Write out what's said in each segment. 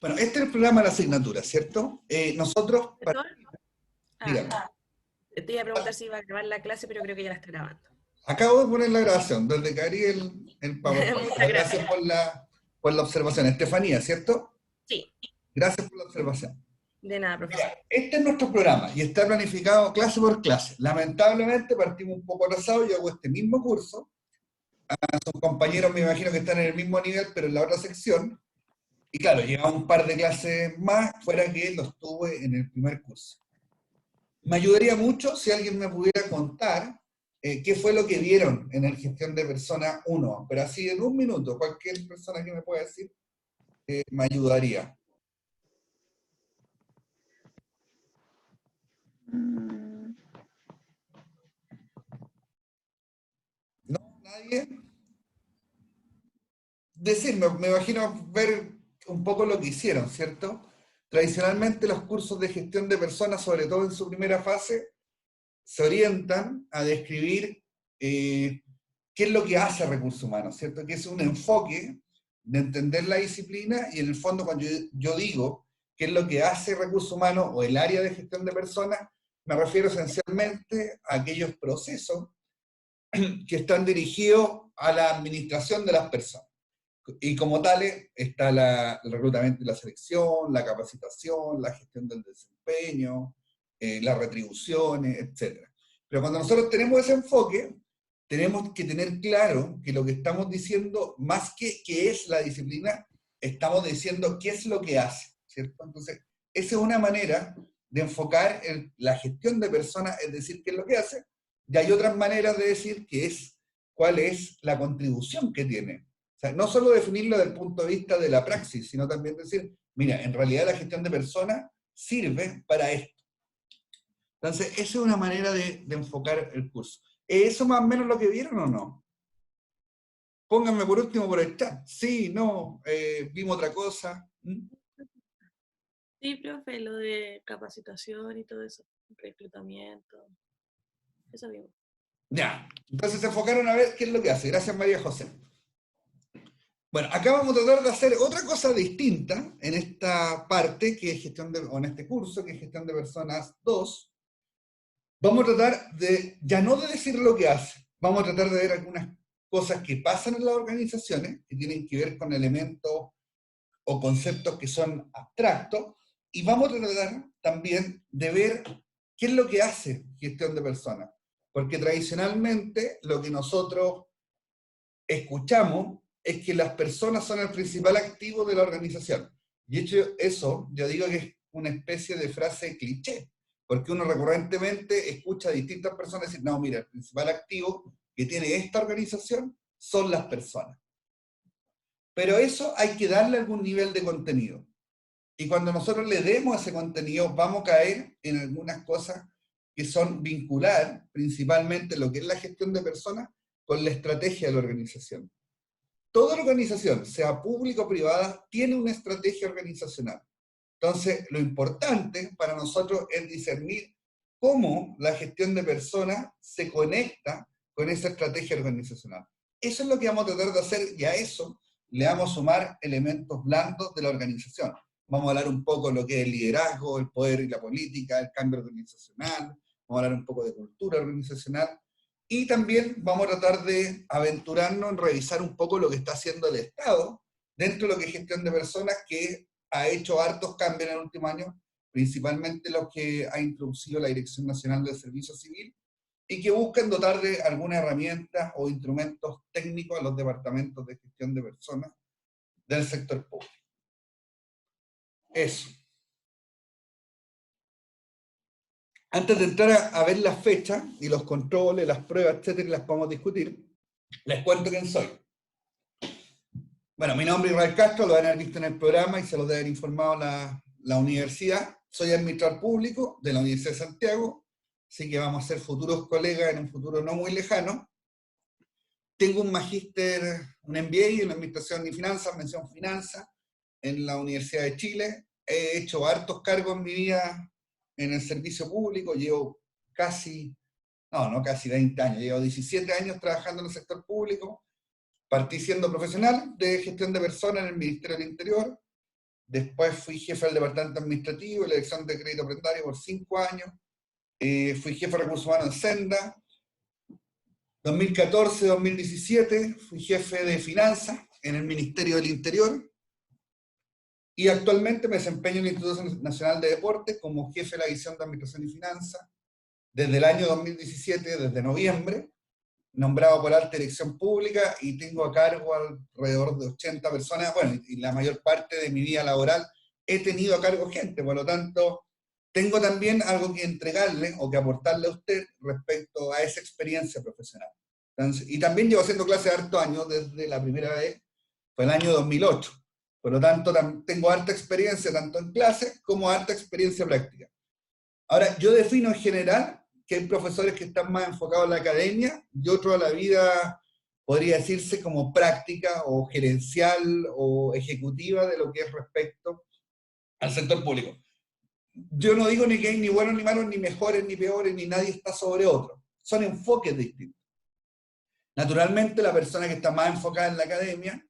Bueno, este es el programa de la asignatura, ¿cierto? Nosotros, ¿Perdón? dígame, Te iba a preguntar si iba a grabar la clase, pero creo que ya la está grabando. acabo de poner la grabación, desde que harí el PowerPoint. Muchas Gracias gracias. por la observación. Estefanía, ¿cierto? Sí, Gracias por la observación. de nada, profesor. Este es nuestro programa y está planificado clase por clase. Lamentablemente partimos un poco atrasados, yo hago este mismo curso. Sus compañeros me imagino que están en el mismo nivel, pero en la otra sección. Y claro, lleva un par de clases más, fuera que los tuve en el primer curso. Me ayudaría mucho si alguien me pudiera contar qué fue lo que vieron en el gestión de persona 1, pero así en un minuto, cualquier persona que me pueda decir, me ayudaría. ¿No? ¿Nadie? Decirme, me imagino ver un poco lo que hicieron, ¿cierto? Tradicionalmente los cursos de gestión de personas, sobre todo en su primera fase, se orientan a describir qué es lo que hace recursos humanos, ¿cierto? Que es un enfoque de entender la disciplina y en el fondo cuando yo digo qué es lo que hace recursos humanos o el área de gestión de personas, me refiero esencialmente a aquellos procesos que están dirigidos a la administración de las personas. Y como tales está el reclutamiento y la selección, la capacitación, la gestión del desempeño, las retribuciones, etc. Pero cuando nosotros tenemos ese enfoque, tenemos que tener claro que lo que estamos diciendo, más que qué es la disciplina, estamos diciendo qué es lo que hace, ¿cierto? Entonces, esa es una manera de enfocar la gestión de personas, es decir, qué es lo que hace, y hay otras maneras de decir cuál es la contribución que tiene. O sea, no solo definirlo desde el punto de vista de la praxis, sino también decir, mira, en realidad la gestión de personas sirve para esto. Entonces, esa es una manera de enfocar el curso. ¿Es eso más o menos lo que vieron o no? Pónganme por último por el chat. Sí, no, vimos otra cosa. ¿Mm? Sí, profe, lo de capacitación y todo eso, reclutamiento, eso mismo. Ya, entonces se enfocaron a ver qué es lo que hace. Gracias, María José. Bueno, acá vamos a tratar de hacer otra cosa distinta en esta parte, que es o en este curso, que es gestión de personas 2. Vamos a tratar de, ya no de decir lo que hace, vamos a tratar de ver algunas cosas que pasan en las organizaciones, que tienen que ver con elementos o conceptos que son abstractos, y vamos a tratar también de ver qué es lo que hace gestión de personas. Porque tradicionalmente lo que nosotros escuchamos es que las personas son el principal activo de la organización. Y hecho eso, yo digo que es una especie de frase cliché, porque uno recurrentemente escucha a distintas personas decir, no, mira, el principal activo que tiene esta organización son las personas. Pero eso hay que darle algún nivel de contenido. Y cuando nosotros le demos ese contenido, vamos a caer en algunas cosas que son vincular principalmente lo que es la gestión de personas con la estrategia de la organización. Toda organización, sea pública o privada, tiene una estrategia organizacional. Entonces, lo importante para nosotros es discernir cómo la gestión de personas se conecta con esa estrategia organizacional. Eso es lo que vamos a tratar de hacer y a eso le vamos a sumar elementos blandos de la organización. Vamos a hablar un poco de lo que es el liderazgo, el poder y la política, el cambio organizacional, vamos a hablar un poco de cultura organizacional, y también vamos a tratar de aventurarnos en revisar un poco lo que está haciendo el Estado dentro de lo que es gestión de personas, que ha hecho hartos cambios en el último año, principalmente los que ha introducido la Dirección Nacional del Servicio Civil, y que buscan dotar de algunas herramientas o instrumentos técnicos a los departamentos de gestión de personas del sector público. Eso. Antes de entrar a ver las fechas y los controles, las pruebas, etcétera, y las podemos discutir, les cuento quién soy. Bueno, mi nombre es Israel Castro, lo van a haber visto en el programa y se lo debe haber informado la universidad. Soy administrador público de la Universidad de Santiago, así que vamos a ser futuros colegas en un futuro no muy lejano. Tengo un magíster, un MBA en Administración y Finanzas, mención Finanzas, en la Universidad de Chile. He hecho hartos cargos en mi vida en el servicio público, llevo no casi 20 años, llevo 17 años trabajando en el sector público. Partí siendo profesional de gestión de personas en el Ministerio del Interior, después fui jefe del departamento administrativo y la dirección de crédito prendario por 5 años, fui jefe de recursos humanos en Senda, 2014-2017 fui jefe de finanzas en el Ministerio del Interior, y actualmente me desempeño en el Instituto Nacional de Deportes como jefe de la división de Administración y Finanzas desde el año 2017, desde noviembre, nombrado por alta dirección pública, y tengo a cargo alrededor de 80 personas, bueno, y la mayor parte de mi vida laboral he tenido a cargo gente, por lo tanto, tengo también algo que entregarle o que aportarle a usted respecto a esa experiencia profesional. Entonces, y también llevo haciendo clases hartos años, desde la primera vez, fue el año 2008. Por lo tanto, tengo harta experiencia tanto en clases como harta experiencia práctica. Ahora, yo defino en general que hay profesores que están más enfocados en la academia y otros a la vida, podría decirse, como práctica o gerencial o ejecutiva de lo que es respecto al sector público. Yo no digo ni que hay ni buenos ni malos, ni mejores ni peores, ni nadie está sobre otro. Son enfoques distintos. Naturalmente, la persona que está más enfocada en la academia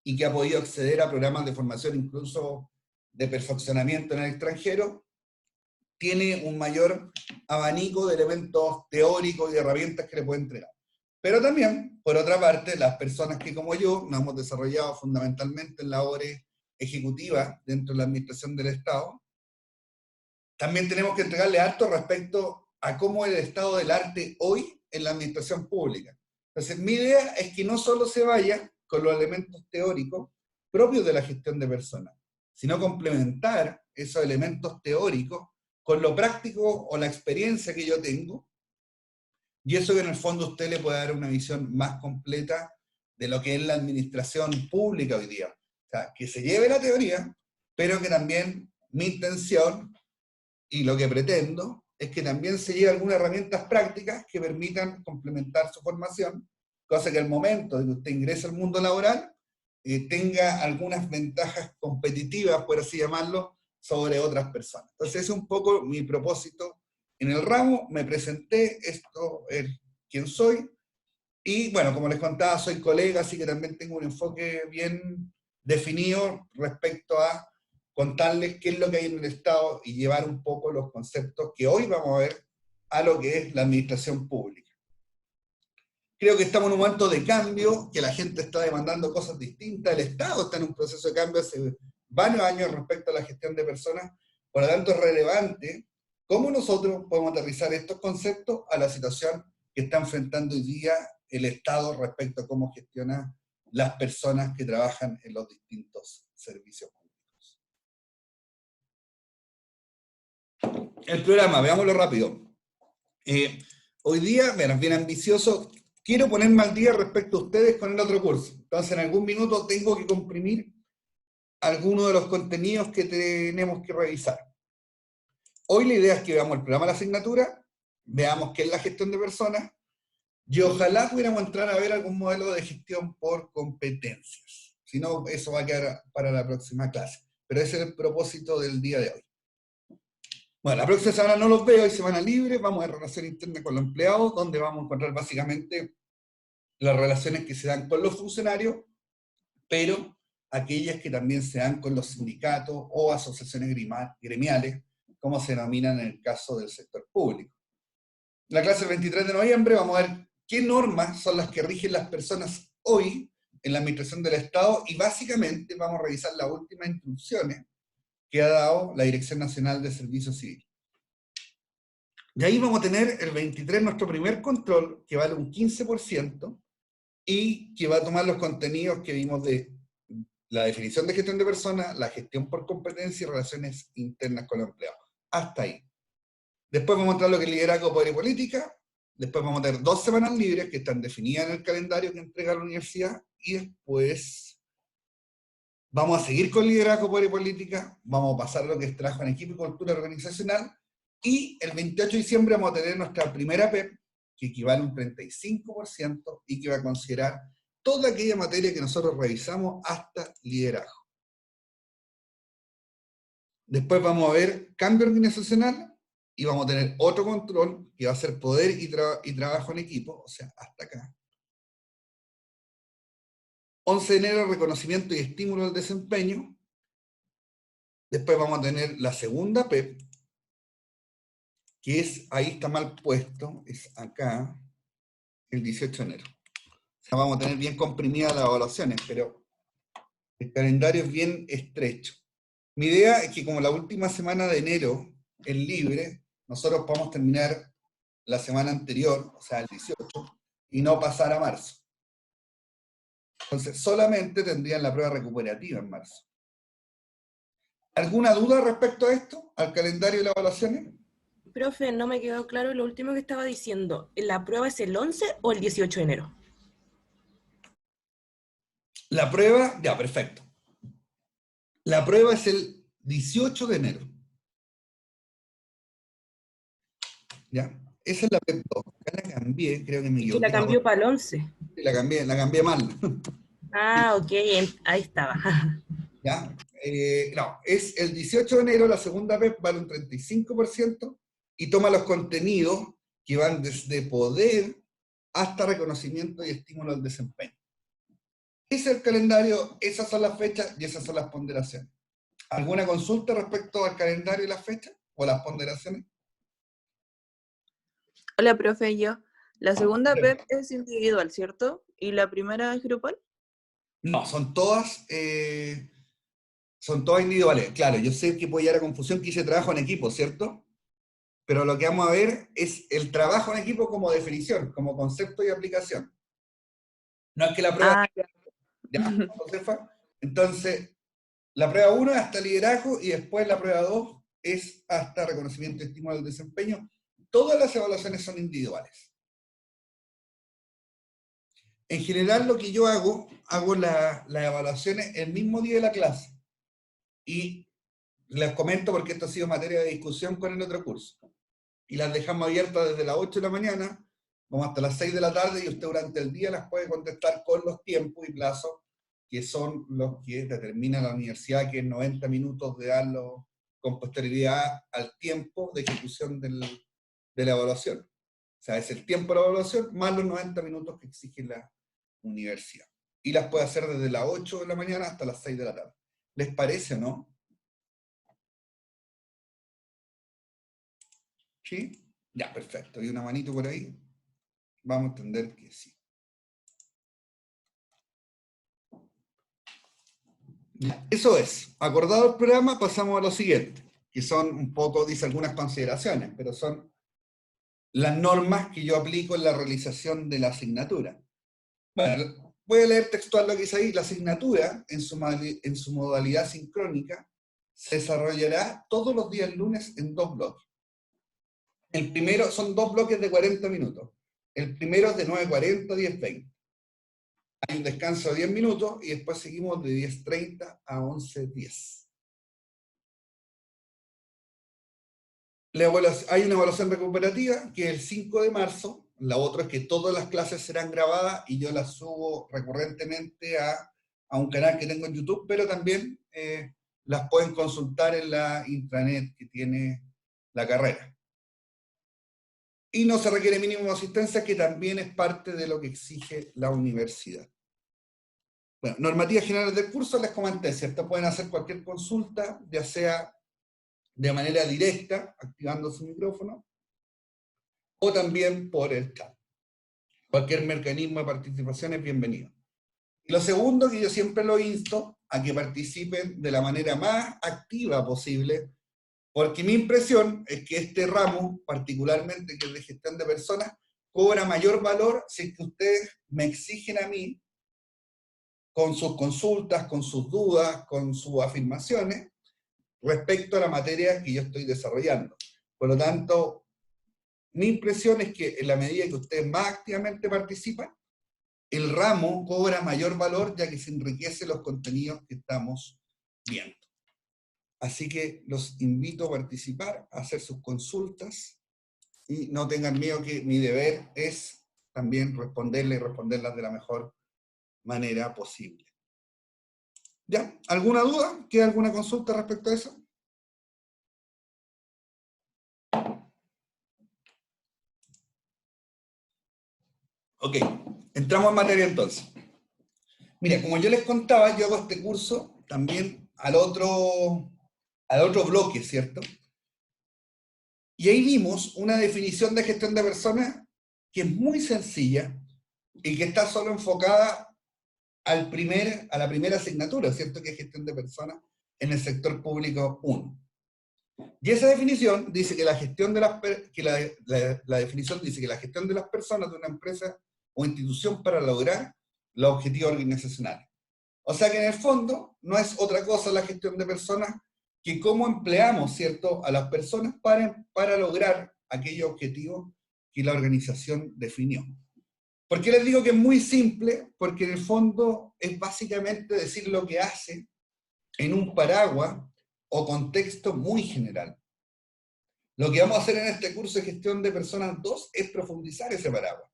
y que ha podido acceder a programas de formación, incluso de perfeccionamiento en el extranjero, tiene un mayor abanico de elementos teóricos y de herramientas que le puede entregar. Pero también, por otra parte, las personas que como yo nos hemos desarrollado fundamentalmente en labores ejecutivas dentro de la administración del Estado, también tenemos que entregarle harto respecto a cómo es el estado del arte hoy en la administración pública. Entonces, mi idea es que no solo se vaya con los elementos teóricos propios de la gestión de personas, sino complementar esos elementos teóricos con lo práctico o la experiencia que yo tengo, y eso que en el fondo usted le puede dar una visión más completa de lo que es la administración pública hoy día. O sea, que se lleve la teoría, pero que también mi intención y lo que pretendo es que también se lleve algunas herramientas prácticas que permitan complementar su formación, cosa que al momento de que usted ingrese al mundo laboral tenga algunas ventajas competitivas, por así llamarlo, sobre otras personas. Entonces, ese es un poco mi propósito en el ramo. Me presenté, esto es quién soy, y bueno, como les contaba, soy colega, así que también tengo un enfoque bien definido respecto a contarles qué es lo que hay en el Estado y llevar un poco los conceptos que hoy vamos a ver a lo que es la administración pública. Creo que estamos en un momento de cambio, que la gente está demandando cosas distintas, el Estado está en un proceso de cambio hace varios años respecto a la gestión de personas, por lo tanto es relevante cómo nosotros podemos aterrizar estos conceptos a la situación que está enfrentando hoy día el Estado respecto a cómo gestiona las personas que trabajan en los distintos servicios públicos. El programa, veámoslo rápido. Hoy día, bueno, es bien ambicioso. Quiero ponerme al día respecto a ustedes con el otro curso. Entonces, en algún minuto tengo que comprimir algunos de los contenidos que tenemos que revisar. Hoy la idea es que veamos el programa de la asignatura, veamos qué es la gestión de personas, y ojalá pudiéramos entrar a ver algún modelo de gestión por competencias. Si no, eso va a quedar para la próxima clase. Pero ese es el propósito del día de hoy. Bueno, la próxima semana no los veo, hay semana libre, vamos a relación interna con los empleados, donde vamos a encontrar básicamente las relaciones que se dan con los funcionarios, pero aquellas que también se dan con los sindicatos o asociaciones gremiales, como se denominan en el caso del sector público. En la clase del 23 de noviembre vamos a ver qué normas son las que rigen las personas hoy en la administración del Estado, y básicamente vamos a revisar las últimas instrucciones que ha dado la Dirección Nacional de Servicio Civil. De ahí vamos a tener el 23 nuestro primer control, que vale un 15%, y que va a tomar los contenidos que vimos de la definición de gestión de personas, la gestión por competencia y relaciones internas con los empleados. Hasta ahí. Después vamos a entrar a lo que es liderazgo, poder y política. Después vamos a tener 2 semanas libres que están definidas en el calendario que entrega la universidad, y después vamos a seguir con liderazgo, poder y política, vamos a pasar a lo que es trabajo en equipo y cultura organizacional, y el 28 de diciembre vamos a tener nuestra primera PEP, que equivale a un 35% y que va a considerar toda aquella materia que nosotros revisamos hasta liderazgo. Después vamos a ver cambio organizacional y vamos a tener otro control que va a ser poder y trabajo en equipo, o sea, hasta acá. 11 de enero, reconocimiento y estímulo del desempeño. Después vamos a tener la segunda PEP, que es, ahí está mal puesto, es acá, el 18 de enero. O sea, vamos a tener bien comprimidas las evaluaciones, pero el calendario es bien estrecho. Mi idea es que como la última semana de enero es libre, nosotros podamos terminar la semana anterior, o sea, el 18, y no pasar a marzo. Entonces, solamente tendrían la prueba recuperativa en marzo. ¿Alguna duda respecto a esto, al calendario y las evaluaciones? Profe, no me quedó claro lo último que estaba diciendo. ¿La prueba es el 11 o el 18 de enero? La prueba, ya, perfecto. La prueba es el 18 de enero. ¿Ya? Esa es la PEP 2. Acá la cambié, creo que me Es que la equivoqué. cambió para el 11. La cambié mal. Ah, ok, ahí estaba. ¿Ya? No, es el 18 de enero, la segunda PEP vale un 35% y toma los contenidos que van desde poder hasta reconocimiento y estímulo al desempeño. Ese es el calendario, esas son las fechas y esas son las ponderaciones. ¿Alguna consulta respecto al calendario y las fechas o las ponderaciones? Hola, profe, yo. La segunda PEP es individual, ¿cierto? ¿Y la primera es grupal? No, son todas individuales. Claro, yo sé que puede llegar a confusión que hice trabajo en equipo, ¿cierto? Pero lo que vamos a ver es el trabajo en equipo como definición, como concepto y aplicación. No es que la prueba... Ah, ya. ¿Ya, Josefa? Entonces, la prueba 1 es hasta liderazgo y después la prueba 2 es hasta reconocimiento y estímulo del desempeño. Todas las evaluaciones son individuales. En general lo que yo hago las evaluaciones el mismo día de la clase. Y les comento porque esto ha sido materia de discusión con el otro curso. Y las dejamos abiertas desde las 8 de la mañana como hasta las 6 de la tarde y usted durante el día las puede contestar con los tiempos y plazos que son los que determina la universidad, que es 90 minutos de darlo con posterioridad al tiempo de ejecución de la evaluación. O sea, es el tiempo de la evaluación más los 90 minutos que exige la universidad. Y las puede hacer desde las 8 de la mañana hasta las 6 de la tarde. ¿Les parece o no? ¿Sí? Ya, perfecto. ¿Y una manito por ahí? Vamos a entender que sí. Eso es. Acordado el programa, pasamos a lo siguiente, que son un poco, dice algunas consideraciones, pero son las normas que yo aplico en la realización de la asignatura. Bueno, voy a leer textual lo que dice ahí. La asignatura, en su modalidad sincrónica, se desarrollará todos los días lunes en 2 bloques. El primero son 2 bloques de 40 minutos. El primero es de 9:40 a 10:20. Hay un descanso de 10 minutos y después seguimos de 10:30 a 11:10. Hay una evaluación recuperativa que es el 5 de marzo. La otra es que todas las clases serán grabadas y yo las subo recurrentemente a un canal que tengo en YouTube, pero también las pueden consultar en la intranet que tiene la carrera. Y no se requiere mínimo de asistencia, que también es parte de lo que exige la universidad. Bueno, normativas generales del curso les comenté, ¿cierto? Pueden hacer cualquier consulta, ya sea de manera directa, activando su micrófono, o también por el chat. Cualquier mecanismo de participación es bienvenido. Y lo segundo, que yo siempre lo insto a que participen de la manera más activa posible, porque mi impresión es que este ramo, particularmente que es de gestión de personas, cobra mayor valor si es que ustedes me exigen a mí, con sus consultas, con sus dudas, con sus afirmaciones, respecto a la materia que yo estoy desarrollando. Por lo tanto, mi impresión es que en la medida que ustedes más activamente participan, el ramo cobra mayor valor ya que se enriquece los contenidos que estamos viendo. Así que los invito a participar, a hacer sus consultas y no tengan miedo, que mi deber es también responderles y responderlas de la mejor manera posible. ¿Ya? ¿Alguna duda? ¿Queda alguna consulta respecto a eso? Ok, entramos en materia entonces. Mira, como yo les contaba, yo hago este curso también al otro al otro bloque, ¿cierto? Y ahí vimos una definición de gestión de personas que es muy sencilla y que está solo enfocada a la primera asignatura, ¿cierto? Que es gestión de personas en el sector público 1. Y esa definición dice que la gestión de la definición dice que la gestión de las personas de una empresa o institución para lograr los objetivos organizacionales. O sea que en el fondo no es otra cosa la gestión de personas que cómo empleamos, ¿cierto?, a las personas para lograr aquellos objetivos que la organización definió. ¿Por qué les digo que es muy simple? Porque en el fondo es básicamente decir lo que hace en un paraguas o contexto muy general. Lo que vamos a hacer en este curso de gestión de personas 2 es profundizar ese paraguas.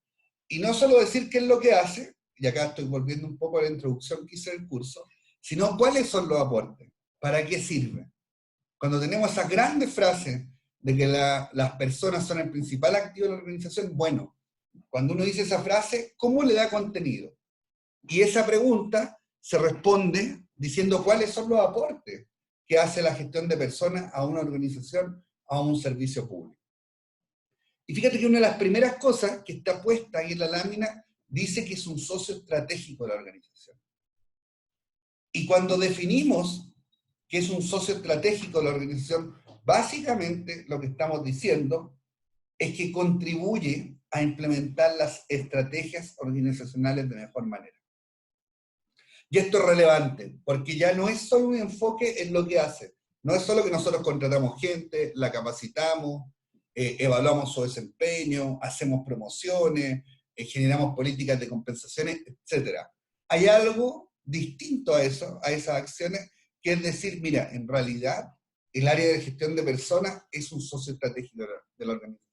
Y no solo decir qué es lo que hace, y acá estoy volviendo un poco a la introducción que hice del curso, sino cuáles son los aportes, para qué sirve. Cuando tenemos esas grandes frases de que las personas son el principal activo de la organización, bueno, cuando uno dice esa frase, ¿cómo le da contenido? Y esa pregunta se responde diciendo cuáles son los aportes que hace la gestión de personas a una organización, a un servicio público. Y fíjate que una de las primeras cosas que está puesta ahí en la lámina dice que es un socio estratégico de la organización. Y cuando definimos que es un socio estratégico de la organización, básicamente lo que estamos diciendo es que contribuye a implementar las estrategias organizacionales de mejor manera. Y esto es relevante, porque ya no es solo un enfoque en lo que hace, no es solo que nosotros contratamos gente, la capacitamos, evaluamos su desempeño, hacemos promociones, generamos políticas de compensaciones, etc. Hay algo distinto a eso, a esas acciones, que es decir, mira, en realidad el área de gestión de personas es un socio estratégico de la organización.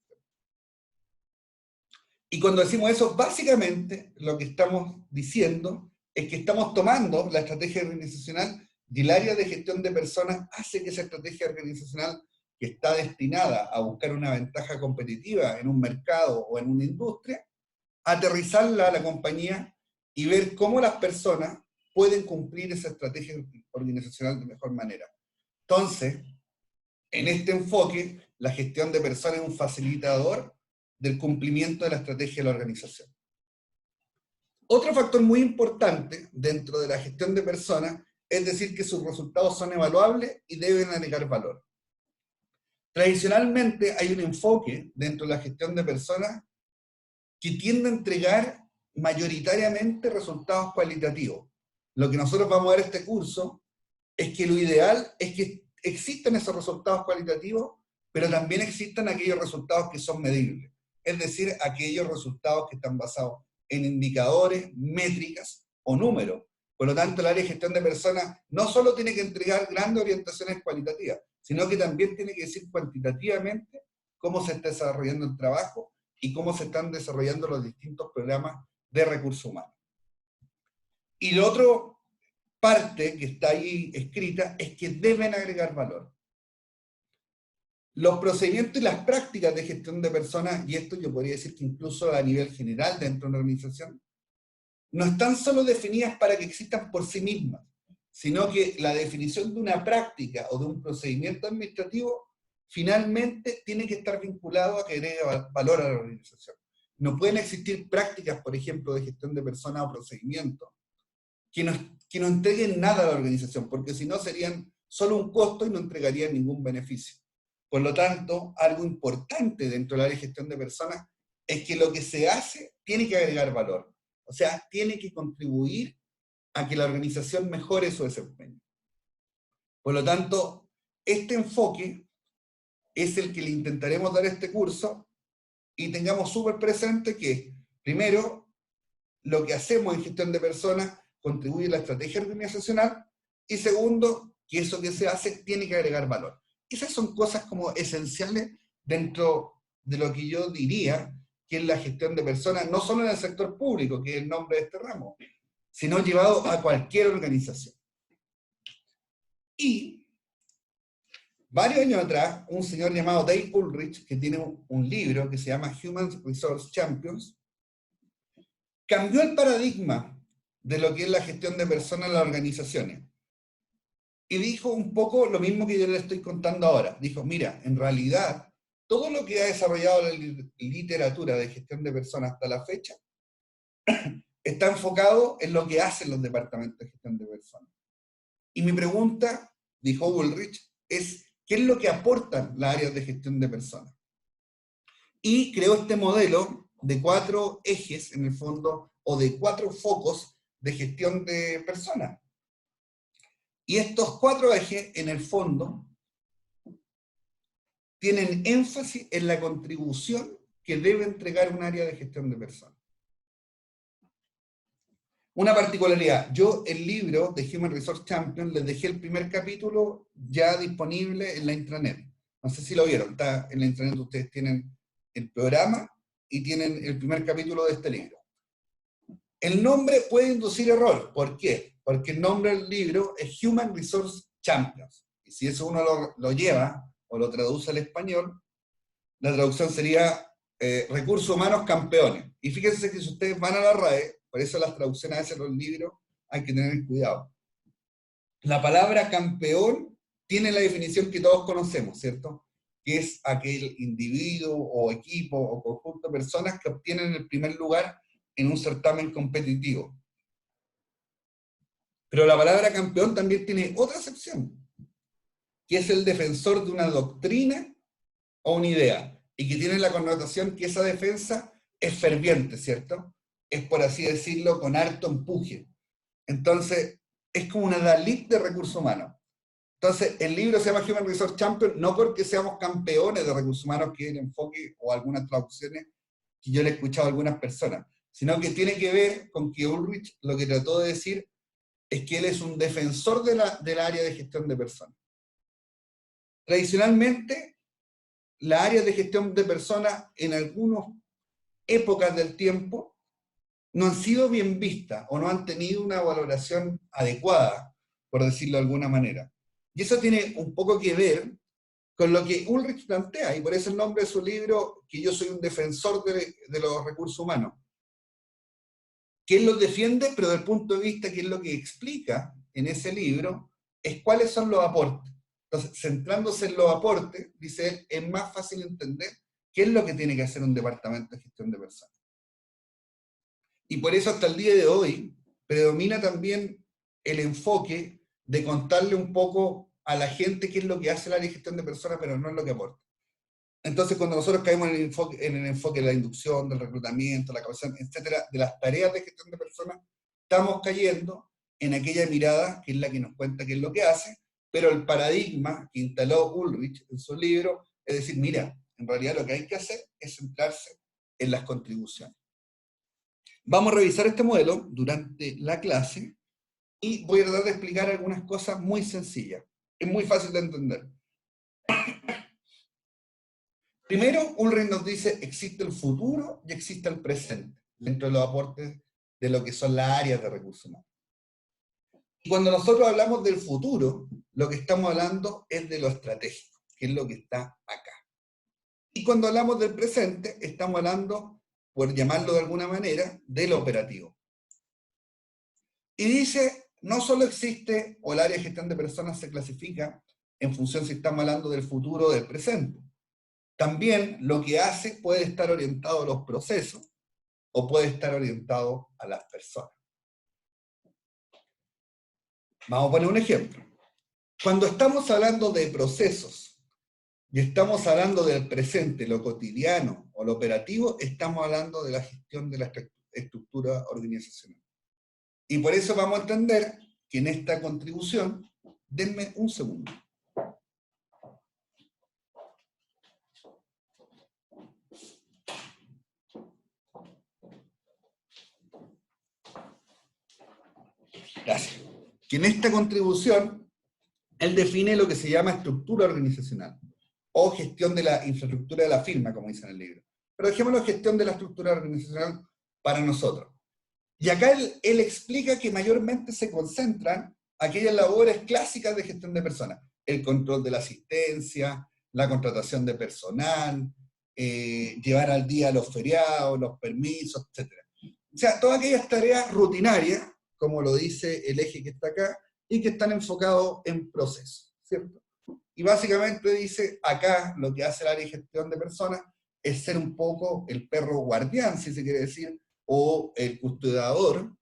Y cuando decimos eso, básicamente lo que estamos diciendo es que estamos tomando la estrategia organizacional y el área de gestión de personas hace que esa estrategia organizacional que está destinada a buscar una ventaja competitiva en un mercado o en una industria, aterrizarla a la compañía y ver cómo las personas pueden cumplir esa estrategia organizacional de mejor manera. Entonces, en este enfoque, la gestión de personas es un facilitador del cumplimiento de la estrategia de la organización. Otro factor muy importante dentro de la gestión de personas es decir que sus resultados son evaluables y deben agregar valor. Tradicionalmente hay un enfoque dentro de la gestión de personas que tiende a entregar mayoritariamente resultados cualitativos. Lo que nosotros vamos a ver en este curso es que lo ideal es que existan esos resultados cualitativos, pero también existan aquellos resultados que son medibles. Es decir, aquellos resultados que están basados en indicadores, métricas o números. Por lo tanto, el área de gestión de personas no solo tiene que entregar grandes orientaciones cualitativas, sino que también tiene que decir cuantitativamente cómo se está desarrollando el trabajo y cómo se están desarrollando los distintos programas de recursos humanos. Y la otra parte que está ahí escrita es que deben agregar valor. Los procedimientos y las prácticas de gestión de personas, y esto yo podría decir que incluso a nivel general dentro de una organización, no están solo definidas para que existan por sí mismas, sino que la definición de una práctica o de un procedimiento administrativo finalmente tiene que estar vinculado a que agregue valor a la organización. No pueden existir prácticas, por ejemplo, de gestión de personas o procedimientos que no entreguen nada a la organización, porque si no serían solo un costo y no entregarían ningún beneficio. Por lo tanto, algo importante dentro del área de gestión de personas es que lo que se hace tiene que agregar valor. O sea, tiene que contribuir a que la organización mejore su desempeño. Por lo tanto, este enfoque es el que le intentaremos dar a este curso y tengamos súper presente que, primero, lo que hacemos en gestión de personas contribuye a la estrategia organizacional y segundo, que eso que se hace tiene que agregar valor. Esas son cosas como esenciales dentro de lo que yo diría que es la gestión de personas, no solo en el sector público, que es el nombre de este ramo, sino llevado a cualquier organización. Y varios años atrás, un señor llamado Dale Ulrich, que tiene un libro que se llama Human Resource Champions, cambió el paradigma de lo que es la gestión de personas en las organizaciones. y dijo un poco lo mismo que yo le estoy contando ahora. Dijo, mira, en realidad, todo lo que ha desarrollado la literatura de gestión de personas hasta la fecha, está enfocado en lo que hacen los departamentos de gestión de personas. Y mi pregunta, dijo Ulrich, es, ¿qué es lo que aportan las áreas de gestión de personas? Y creó este modelo de 4 ejes, en el fondo, o de 4 focos de gestión de personas. Y estos 4 ejes, en el fondo, tienen énfasis en la contribución que debe entregar un área de gestión de personas. Una particularidad, yo el libro de Human Resource Champion les dejé el primer capítulo ya disponible en la intranet. No sé si lo vieron, está en la intranet, ustedes tienen el programa y tienen el primer capítulo de este libro. El nombre puede inducir error, ¿por qué? Porque el nombre del libro es Human Resource Champions. Y si eso uno lo lleva o lo traduce al español, la traducción sería Recursos Humanos Campeones. Y fíjense que si ustedes van a la RAE, por eso las traducciones a veces los libros hay que tener cuidado. La palabra campeón tiene la definición que todos conocemos, ¿cierto? Que es aquel individuo o equipo o conjunto de personas que obtienen el primer lugar en un certamen competitivo. Pero la palabra campeón también tiene otra acepción, que es el defensor de una doctrina o una idea, y que tiene la connotación que esa defensa es ferviente, ¿cierto? Es, por así decirlo, con harto empuje. Entonces, es como una Dalit de recursos humanos. Entonces, el libro se llama Human Resource Champion, no porque seamos campeones de recursos humanos, que es el enfoque, o algunas traducciones que yo le he escuchado a algunas personas, sino que tiene que ver con que Ulrich lo que trató de decir es que él es un defensor del área de gestión de personas. Tradicionalmente, las áreas de gestión de personas en algunas épocas del tiempo no han sido bien vistas o no han tenido una valoración adecuada, por decirlo de alguna manera. Y eso tiene un poco que ver con lo que Ulrich plantea, y por eso el nombre de su libro, que yo soy un defensor de los recursos humanos. Que él los defiende, pero desde el punto de vista que es lo que explica en ese libro, es cuáles son los aportes. Entonces, centrándose en los aportes, dice él, es más fácil entender qué es lo que tiene que hacer un departamento de gestión de personas. Y por eso hasta el día de hoy predomina también el enfoque de contarle un poco a la gente qué es lo que hace el área de gestión de personas, pero no es lo que aporta. Entonces, cuando nosotros caemos en el enfoque de la inducción, del reclutamiento, la capacitación, etcétera, de las tareas de gestión de personas, estamos cayendo en aquella mirada que es la que nos cuenta qué es lo que hace, pero el paradigma que instaló Ulrich en su libro es decir, mira, en realidad lo que hay que hacer es centrarse en las contribuciones. Vamos a revisar este modelo durante la clase y voy a tratar de explicar algunas cosas muy sencillas. Es muy fácil de entender. Primero, Ulrich nos dice, existe el futuro y existe el presente, dentro de los aportes de lo que son las áreas de recursos humanos. Y cuando nosotros hablamos del futuro, lo que estamos hablando es de lo estratégico, que es lo que está acá. Y cuando hablamos del presente, estamos hablando, por llamarlo de alguna manera, de lo operativo. Y dice, no solo existe, o el área de gestión de personas se clasifica en función si estamos hablando del futuro o del presente. También lo que hace puede estar orientado a los procesos o puede estar orientado a las personas. Vamos a poner un ejemplo. Cuando estamos hablando de procesos y estamos hablando del presente, lo cotidiano o lo operativo, estamos hablando de la gestión de la estructura organizacional. Y por eso vamos a entender que en esta contribución, denme un segundo. Gracias. Que en esta contribución, él define lo que se llama estructura organizacional, o gestión de la infraestructura de la firma, como dice en el libro. Pero dejémoslo gestión de la estructura organizacional para nosotros. Y acá él explica que mayormente se concentran aquellas labores clásicas de gestión de personas. El control de la asistencia, la contratación de personal, llevar al día los feriados, los permisos, etc. O sea, todas aquellas tareas rutinarias, como lo dice el eje que está acá, y que están enfocados en procesos, ¿cierto? Y básicamente dice, acá lo que hace el área de gestión de personas es ser un poco el perro guardián, si se quiere decir, o el custodiador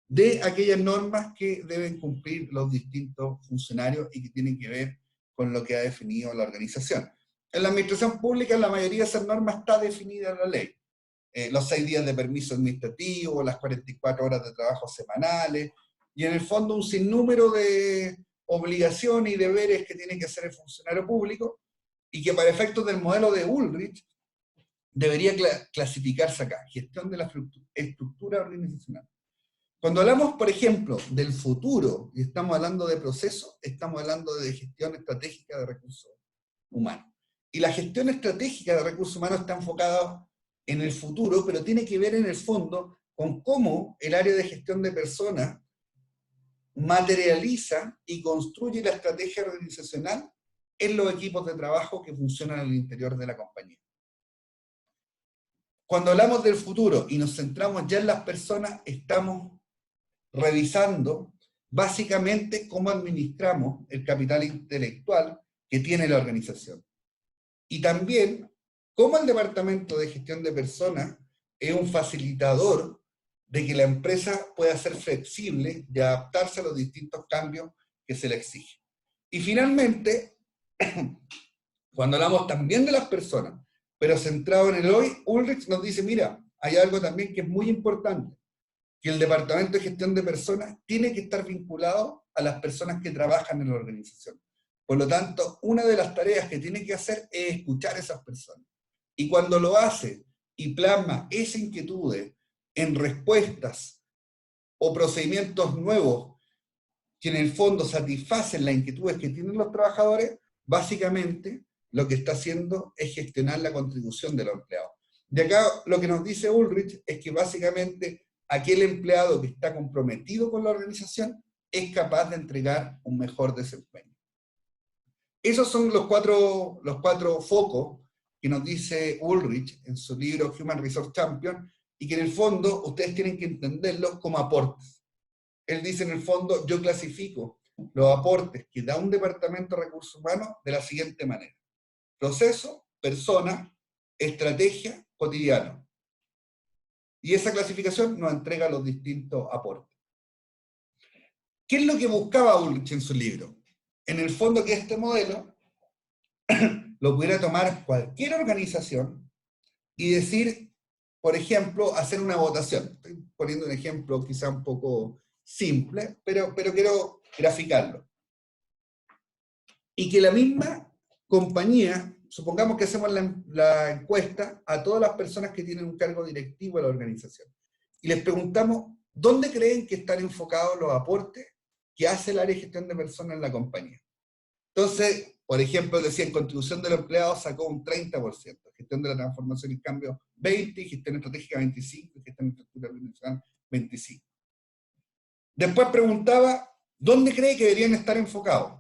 de aquellas normas que deben cumplir los distintos funcionarios y que tienen que ver con lo que ha definido la organización. En la administración pública, la mayoría de esas normas está definida en la ley. Los 6 días de permiso administrativo, las 44 horas de trabajo semanales, y en el fondo un sinnúmero de obligaciones y deberes que tiene que hacer el funcionario público, y que para efectos del modelo de Ulrich debería clasificarse acá, gestión de la estructura organizacional. Cuando hablamos, por ejemplo, del futuro, y estamos hablando de procesos, estamos hablando de gestión estratégica de recursos humanos. Y la gestión estratégica de recursos humanos está enfocada en el futuro, pero tiene que ver en el fondo con cómo el área de gestión de personas materializa y construye la estrategia organizacional en los equipos de trabajo que funcionan al interior de la compañía. Cuando hablamos del futuro y nos centramos ya en las personas, estamos revisando básicamente cómo administramos el capital intelectual que tiene la organización. Y también cómo el Departamento de Gestión de Personas es un facilitador de que la empresa pueda ser flexible y adaptarse a los distintos cambios que se le exigen. Y finalmente, cuando hablamos también de las personas, pero centrado en el hoy, Ulrich nos dice, mira, hay algo también que es muy importante, que el Departamento de Gestión de Personas tiene que estar vinculado a las personas que trabajan en la organización. Por lo tanto, una de las tareas que tiene que hacer es escuchar a esas personas. Y cuando lo hace y plasma esa inquietud en respuestas o procedimientos nuevos que en el fondo satisfacen las inquietudes que tienen los trabajadores, básicamente lo que está haciendo es gestionar la contribución de los empleados. De acá lo que nos dice Ulrich es que básicamente aquel empleado que está comprometido con la organización es capaz de entregar un mejor desempeño. Esos son los cuatro focos que nos dice Ulrich en su libro Human Resource Champion, y que en el fondo ustedes tienen que entenderlos como aportes. Él dice en el fondo, yo clasifico los aportes que da un departamento de recursos humanos de la siguiente manera: proceso, persona, estrategia, cotidiano. Y esa clasificación nos entrega los distintos aportes. ¿Qué es lo que buscaba Ulrich en su libro? En el fondo, que este modelo lo pudiera tomar cualquier organización y decir, por ejemplo, hacer una votación. Estoy poniendo un ejemplo quizá un poco simple, pero quiero graficarlo. Y que la misma compañía, supongamos que hacemos la encuesta a todas las personas que tienen un cargo directivo en la organización, y les preguntamos, ¿dónde creen que están enfocados los aportes que hace el área de gestión de personas en la compañía? Entonces, por ejemplo, decía, en contribución de los empleados sacó un 30%, gestión de la transformación y cambio 20%, gestión estratégica 25%, y gestión de estructura organizacional 25%. Después preguntaba, ¿dónde cree que deberían estar enfocados?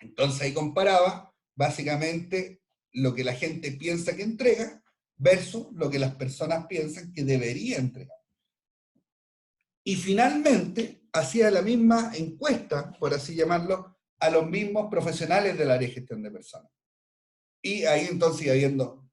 Entonces ahí comparaba, básicamente, lo que la gente piensa que entrega versus lo que las personas piensan que debería entregar. Y finalmente, hacía la misma encuesta, por así llamarlo, a los mismos profesionales del área de gestión de personas. Y ahí entonces iba viendo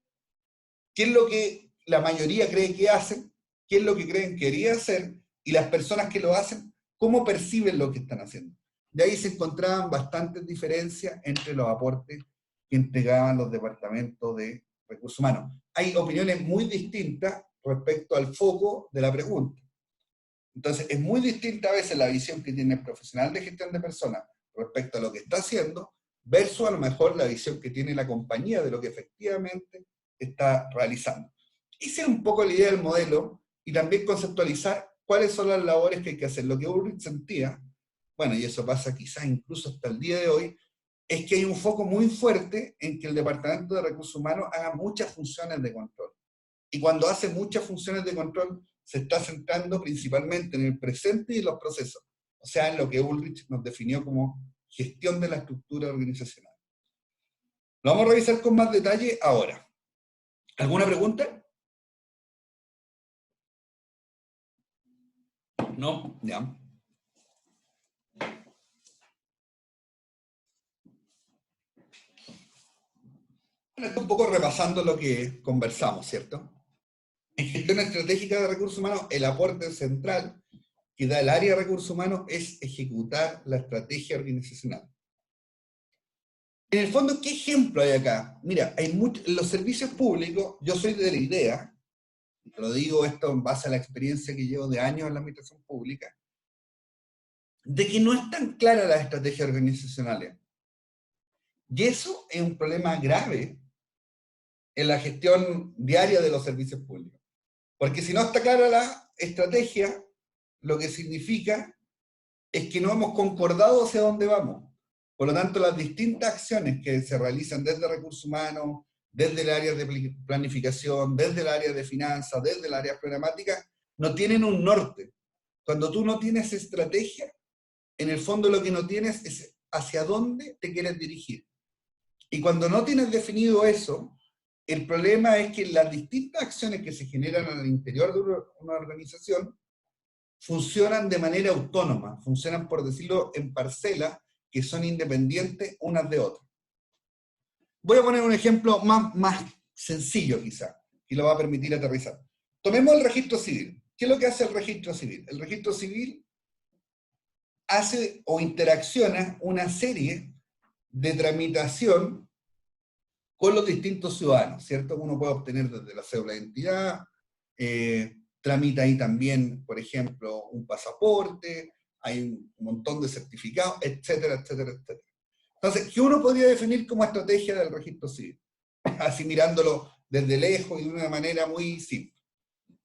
qué es lo que la mayoría cree que hacen, qué es lo que creen que quería hacer, y las personas que lo hacen, cómo perciben lo que están haciendo. De ahí se encontraban bastantes diferencias entre los aportes que entregaban los departamentos de recursos humanos. Hay opiniones muy distintas respecto al foco de la pregunta. Entonces, es muy distinta a veces la visión que tiene el profesional de gestión de personas respecto a lo que está haciendo, versus a lo mejor la visión que tiene la compañía de lo que efectivamente está realizando. Hice un poco la idea del modelo y también conceptualizar cuáles son las labores que hay que hacer. Lo que Ulrich sentía, bueno, y eso pasa quizás incluso hasta el día de hoy, es que hay un foco muy fuerte en que el Departamento de Recursos Humanos haga muchas funciones de control. Y cuando hace muchas funciones de control, se está centrando principalmente en el presente y los procesos. O sea, en lo que Ulrich nos definió como gestión de la estructura organizacional. Lo vamos a revisar con más detalle ahora. ¿Alguna pregunta? ¿No? Ya. Un poco repasando lo que conversamos, ¿cierto? En gestión estratégica de recursos humanos, el aporte central que da el área de recursos humanos es ejecutar la estrategia organizacional. En el fondo, ¿qué ejemplo hay acá? Mira, en los servicios públicos, yo soy de la idea, te lo digo esto en base a la experiencia que llevo de años en la administración pública, de que no están claras las estrategias organizacionales. Y eso es un problema grave en la gestión diaria de los servicios públicos. Porque si no está clara la estrategia, lo que significa es que no hemos concordado hacia dónde vamos. Por lo tanto, las distintas acciones que se realizan desde recursos humanos, desde el área de planificación, desde el área de finanzas, desde el área programática, no tienen un norte. Cuando tú no tienes estrategia, en el fondo lo que no tienes es hacia dónde te quieres dirigir. Y cuando no tienes definido eso, el problema es que las distintas acciones que se generan al interior de una organización funcionan de manera autónoma, funcionan, por decirlo, en parcelas que son independientes unas de otras. Voy a poner un ejemplo más sencillo quizá, que lo va a permitir aterrizar. Tomemos el registro civil. ¿Qué es lo que hace el registro civil? El registro civil hace o interacciona una serie de tramitación con los distintos ciudadanos, ¿cierto? Uno puede obtener desde la cédula de identidad, tramita ahí también, por ejemplo, un pasaporte, hay un montón de certificados, etcétera, etcétera, etcétera. Entonces, ¿qué uno podría definir como estrategia del registro civil? Así mirándolo desde lejos y de una manera muy simple.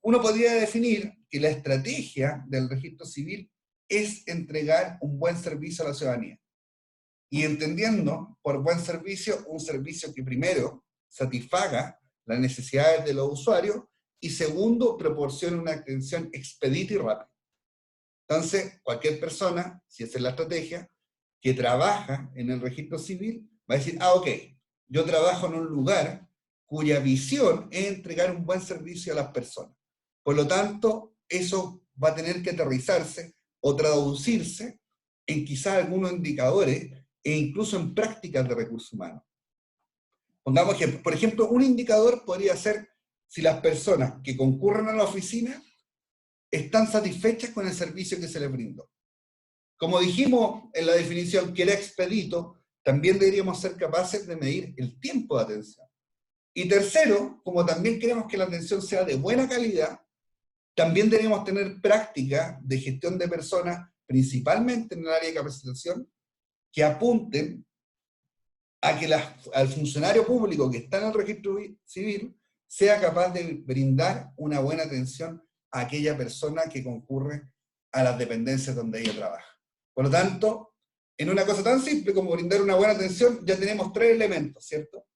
Uno podría definir que la estrategia del registro civil es entregar un buen servicio a la ciudadanía. Y entendiendo por buen servicio, un servicio que primero satisfaga las necesidades de los usuarios y segundo, proporcione una atención expedita y rápida. Entonces, cualquier persona, si esa es la estrategia, que trabaja en el registro civil, va a decir, ok, yo trabajo en un lugar cuya visión es entregar un buen servicio a las personas. Por lo tanto, eso va a tener que aterrizarse o traducirse en quizás algunos indicadores e incluso en prácticas de recursos humanos. Pongamos que, por ejemplo, un indicador podría ser si las personas que concurren a la oficina están satisfechas con el servicio que se les brindó. Como dijimos en la definición que era expedito, también deberíamos ser capaces de medir el tiempo de atención. Y tercero, como también queremos que la atención sea de buena calidad, también deberíamos tener prácticas de gestión de personas, principalmente en el área de capacitación, que apunten a que al funcionario público que está en el registro civil sea capaz de brindar una buena atención a aquella persona que concurre a las dependencias donde ella trabaja. Por lo tanto, en una cosa tan simple como brindar una buena atención, ya tenemos tres elementos, ¿cierto?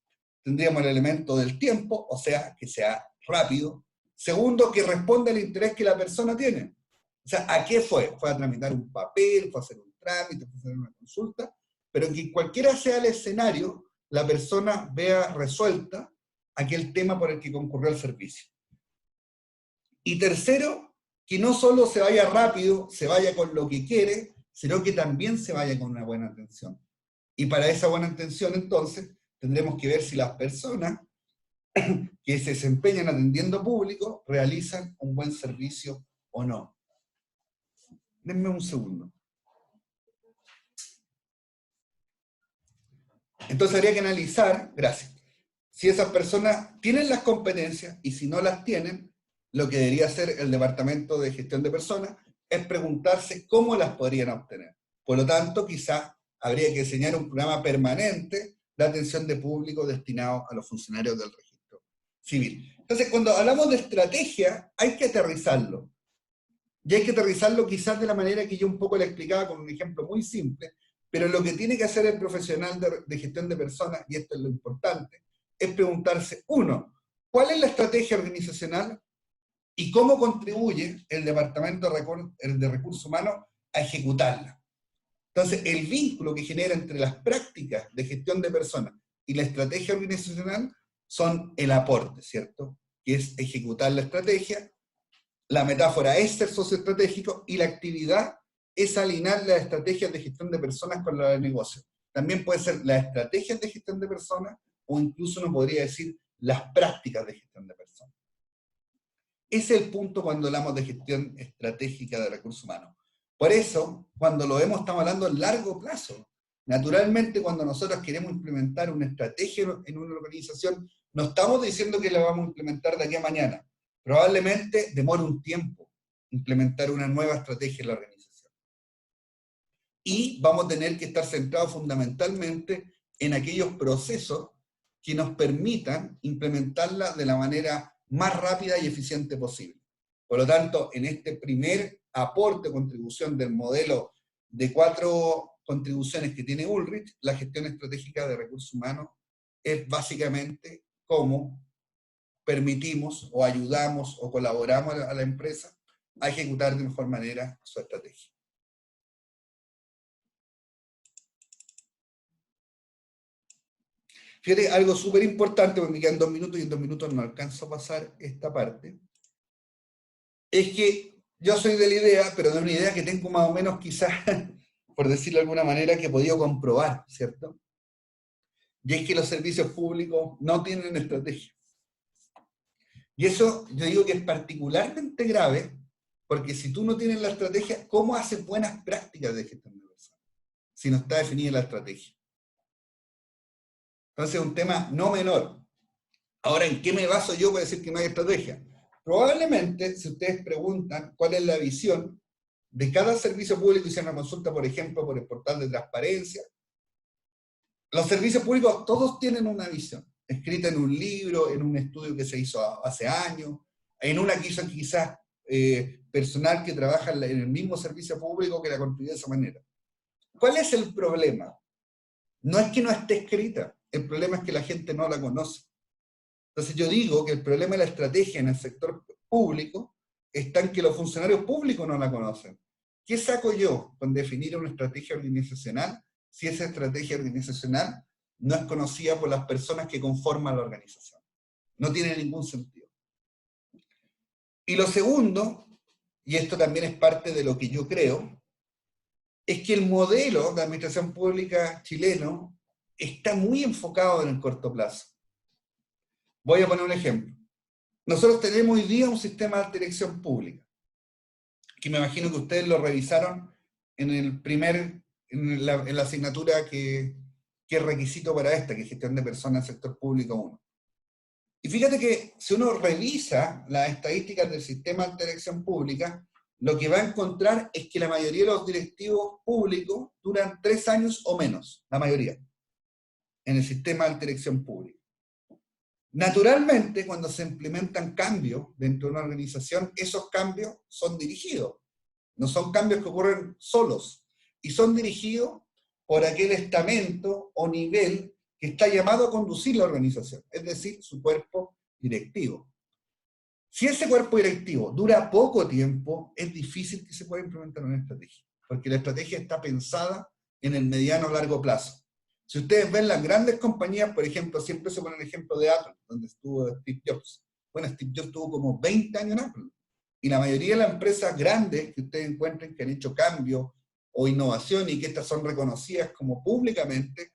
Tendríamos el elemento del tiempo, o sea, que sea rápido. Segundo, que responda al interés que la persona tiene. O sea, ¿a qué fue? ¿Fue a tramitar un papel? ¿Fue a hacer un trámite? ¿Fue a hacer una consulta? Pero que cualquiera sea el escenario, la persona vea resuelta aquel tema por el que concurrió al servicio. Y tercero, que no solo se vaya rápido, se vaya con lo que quiere, sino que también se vaya con una buena atención. Y para esa buena atención, entonces, tendremos que ver si las personas que se desempeñan atendiendo público realizan un buen servicio o no. Denme un segundo. Entonces habría que analizar, gracias, si esas personas tienen las competencias y si no las tienen, lo que debería hacer el Departamento de Gestión de Personas es preguntarse cómo las podrían obtener. Por lo tanto, quizás habría que diseñar un programa permanente de atención de público destinado a los funcionarios del registro civil. Entonces, cuando hablamos de estrategia, hay que aterrizarlo. Y hay que aterrizarlo quizás de la manera que yo un poco le explicaba con un ejemplo muy simple, pero lo que tiene que hacer el profesional de gestión de personas, y esto es lo importante, es preguntarse, uno, ¿cuál es la estrategia organizacional y cómo contribuye el Departamento de Recursos Humanos a ejecutarla? Entonces, el vínculo que genera entre las prácticas de gestión de personas y la estrategia organizacional son el aporte, ¿cierto? Que es ejecutar la estrategia, la metáfora es ser socioestratégico y la actividad es alinear las estrategias de gestión de personas con la de negocio. También puede ser las estrategias de gestión de personas o incluso uno podría decir las prácticas de gestión de personas. Ese es el punto cuando hablamos de gestión estratégica de recursos humanos. Por eso, cuando lo vemos, estamos hablando a largo plazo. Naturalmente, cuando nosotros queremos implementar una estrategia en una organización, no estamos diciendo que la vamos a implementar de aquí a mañana. Probablemente demore un tiempo implementar una nueva estrategia en la organización. Y vamos a tener que estar centrados fundamentalmente en aquellos procesos que nos permitan implementarla de la manera más rápida y eficiente posible. Por lo tanto, en este primer aporte, contribución del modelo de 4 contribuciones que tiene Ulrich, la gestión estratégica de recursos humanos es básicamente cómo permitimos o ayudamos o colaboramos a la empresa a ejecutar de mejor manera su estrategia. Fíjate, algo súper importante, porque me quedan 2 minutos y en 2 minutos no alcanzo a pasar esta parte, es que yo soy de la idea, pero de una idea que tengo más o menos quizás, por decirlo de alguna manera, que he podido comprobar, ¿cierto? Y es que los servicios públicos no tienen estrategia. Y eso yo digo que es particularmente grave, porque si tú no tienes la estrategia, ¿cómo haces buenas prácticas de gestión de personas? Si no está definida la estrategia. Entonces es un tema no menor. Ahora, ¿en qué me baso yo para decir que no hay estrategia? Probablemente, si ustedes preguntan cuál es la visión de cada servicio público, y hicieron una consulta, por ejemplo, por el portal de transparencia, los servicios públicos todos tienen una visión, escrita en un libro, en un estudio que se hizo hace años, en una que hizo quizás personal que trabaja en el mismo servicio público que la construyó de esa manera. ¿Cuál es el problema? No es que no esté escrita, el problema es que la gente no la conoce. Entonces yo digo que el problema de la estrategia en el sector público está en que los funcionarios públicos no la conocen. ¿Qué saco yo con definir una estrategia organizacional si esa estrategia organizacional no es conocida por las personas que conforman la organización? No tiene ningún sentido. Y lo segundo, y esto también es parte de lo que yo creo, es que el modelo de administración pública chileno está muy enfocado en el corto plazo. Voy a poner un ejemplo. Nosotros tenemos hoy día un sistema de alta dirección pública, que me imagino que ustedes lo revisaron en la asignatura que es requisito para esta, que es gestión de personas en el sector público 1. Y fíjate que si uno revisa las estadísticas del sistema de alta dirección pública, lo que va a encontrar es que la mayoría de los directivos públicos duran 3 años o menos, la mayoría, en el sistema de alta dirección pública. Naturalmente, cuando se implementan cambios dentro de una organización, esos cambios son dirigidos. No son cambios que ocurren solos. Y son dirigidos por aquel estamento o nivel que está llamado a conducir la organización, es decir, su cuerpo directivo. Si ese cuerpo directivo dura poco tiempo, es difícil que se pueda implementar una estrategia, porque la estrategia está pensada en el mediano o largo plazo. Si ustedes ven las grandes compañías, por ejemplo, siempre se pone el ejemplo de Apple, donde estuvo Steve Jobs. Bueno, Steve Jobs tuvo como 20 años en Apple. Y la mayoría de las empresas grandes que ustedes encuentren que han hecho cambios o innovación y que estas son reconocidas como públicamente,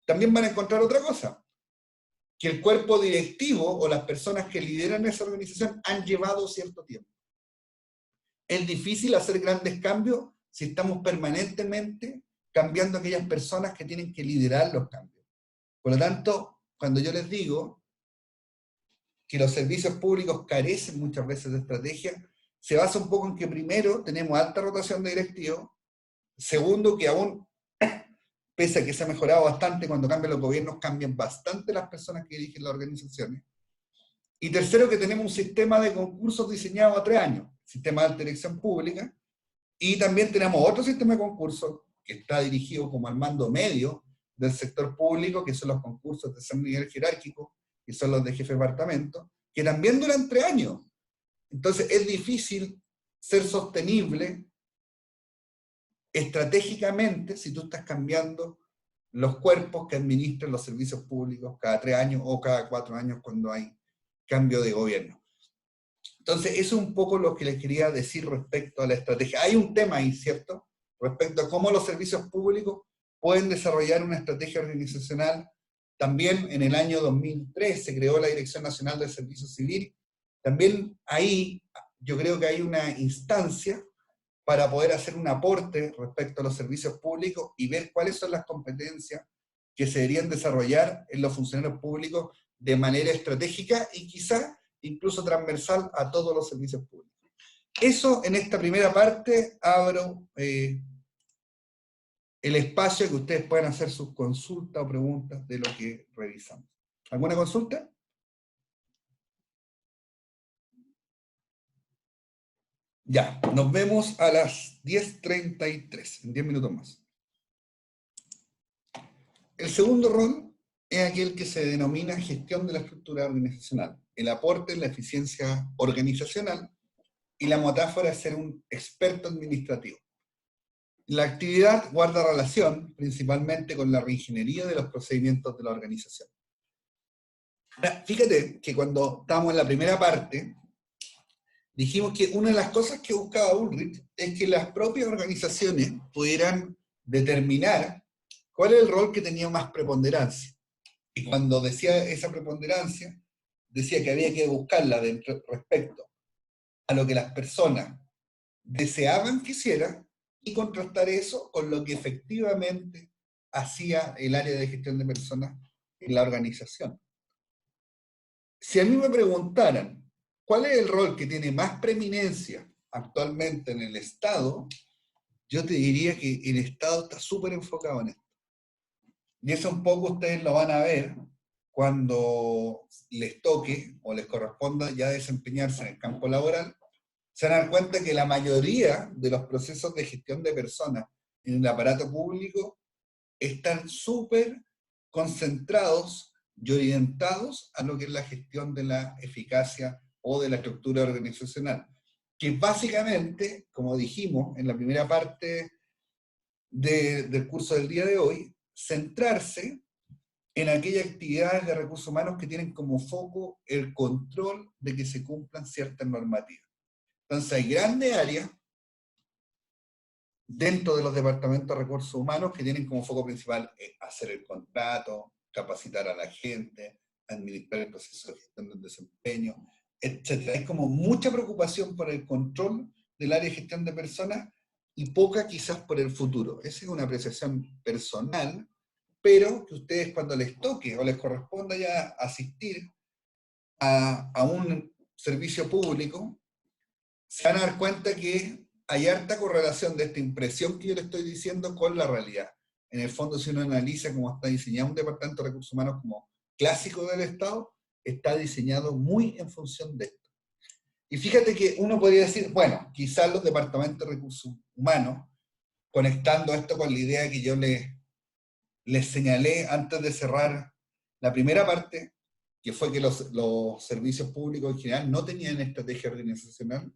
también van a encontrar otra cosa. Que el cuerpo directivo o las personas que lideran esa organización han llevado cierto tiempo. Es difícil hacer grandes cambios si estamos permanentemente cambiando a aquellas personas que tienen que liderar los cambios. Por lo tanto, cuando yo les digo que los servicios públicos carecen muchas veces de estrategia, se basa un poco en que primero tenemos alta rotación de directivos, segundo que aún, pese a que se ha mejorado bastante, cuando cambian los gobiernos cambian bastante las personas que dirigen las organizaciones, y tercero que tenemos un sistema de concursos diseñado a 3 años, sistema de alta dirección pública, y también tenemos otro sistema de concursos que está dirigido como al mando medio del sector público, que son los concursos de tercer nivel jerárquico, que son los de jefe de departamento, que también duran 3 años. Entonces es difícil ser sostenible estratégicamente si tú estás cambiando los cuerpos que administran los servicios públicos cada 3 años o cada 4 años cuando hay cambio de gobierno. Entonces eso es un poco lo que les quería decir respecto a la estrategia. Hay un tema ahí, ¿cierto?, respecto a cómo los servicios públicos pueden desarrollar una estrategia organizacional También en el año 2003 se creó la Dirección Nacional del Servicio Civil. También ahí yo creo que hay una instancia para poder hacer un aporte respecto a los servicios públicos y ver cuáles son las competencias que se deberían desarrollar en los funcionarios públicos de manera estratégica y quizá incluso transversal a todos los servicios públicos. Eso en esta primera parte abro el espacio que ustedes puedan hacer sus consultas o preguntas de lo que revisamos. ¿Alguna consulta? Ya, nos vemos a las 10:33, en 10 minutos más. El segundo rol es aquel que se denomina gestión de la estructura organizacional, el aporte en la eficiencia organizacional, y la metáfora es ser un experto administrativo. La actividad guarda relación principalmente con la reingeniería de los procedimientos de la organización. Ahora, fíjate que cuando estábamos en la primera parte, dijimos que una de las cosas que buscaba Ulrich es que las propias organizaciones pudieran determinar cuál es el rol que tenía más preponderancia. Y cuando decía esa preponderancia, decía que había que buscarla respecto a lo que las personas deseaban que hiciera y contrastar eso con lo que efectivamente hacía el área de gestión de personas en la organización. Si a mí me preguntaran cuál es el rol que tiene más preeminencia actualmente en el Estado, yo te diría que el Estado está súper enfocado en esto. Y eso un poco ustedes lo van a ver cuando les toque o les corresponda ya desempeñarse en el campo laboral. Se van a dar cuenta que la mayoría de los procesos de gestión de personas en el aparato público están súper concentrados y orientados a lo que es la gestión de la eficacia o de la estructura organizacional, que básicamente, como dijimos en la primera parte del curso del día de hoy, centrarse en aquellas actividades de recursos humanos que tienen como foco el control de que se cumplan ciertas normativas. Entonces hay grandes áreas dentro de los departamentos de recursos humanos que tienen como foco principal hacer el contrato, capacitar a la gente, administrar el proceso de gestión del desempeño, etc. Hay como mucha preocupación por el control del área de gestión de personas y poca quizás por el futuro. Esa es una apreciación personal, pero que ustedes cuando les toque o les corresponda ya asistir a un servicio público, se van a dar cuenta que hay harta correlación de esta impresión que yo les estoy diciendo con la realidad. En el fondo, si uno analiza cómo está diseñado un departamento de recursos humanos como clásico del Estado, está diseñado muy en función de esto. Y fíjate que uno podría decir, bueno, quizás los departamentos de recursos humanos, conectando esto con la idea que yo les señalé antes de cerrar la primera parte, que fue que los servicios públicos en general no tenían estrategia organizacional,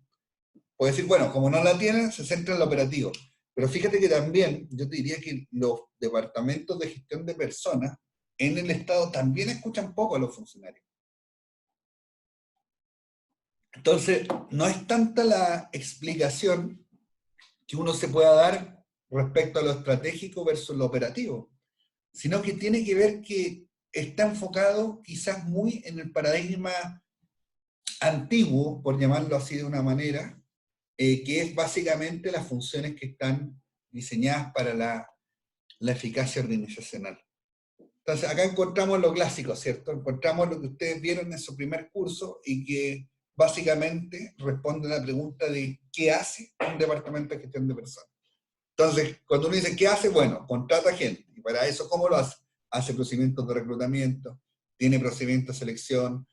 puede decir, bueno, como no la tienen, se centra en lo operativo. Pero fíjate que también, yo te diría que los departamentos de gestión de personas en el Estado también escuchan poco a los funcionarios. Entonces, no es tanta la explicación que uno se pueda dar respecto a lo estratégico versus lo operativo, sino que tiene que ver que está enfocado quizás muy en el paradigma antiguo, por llamarlo así de una manera, que es básicamente las funciones que están diseñadas para la eficacia organizacional. Entonces, acá encontramos lo clásico, ¿cierto? Encontramos lo que ustedes vieron en su primer curso y que básicamente responde a la pregunta de ¿qué hace un departamento de gestión de personas? Entonces, cuando uno dice ¿qué hace? Bueno, contrata gente. Y para eso, ¿cómo lo hace? Hace procedimientos de reclutamiento, tiene procedimientos de selección,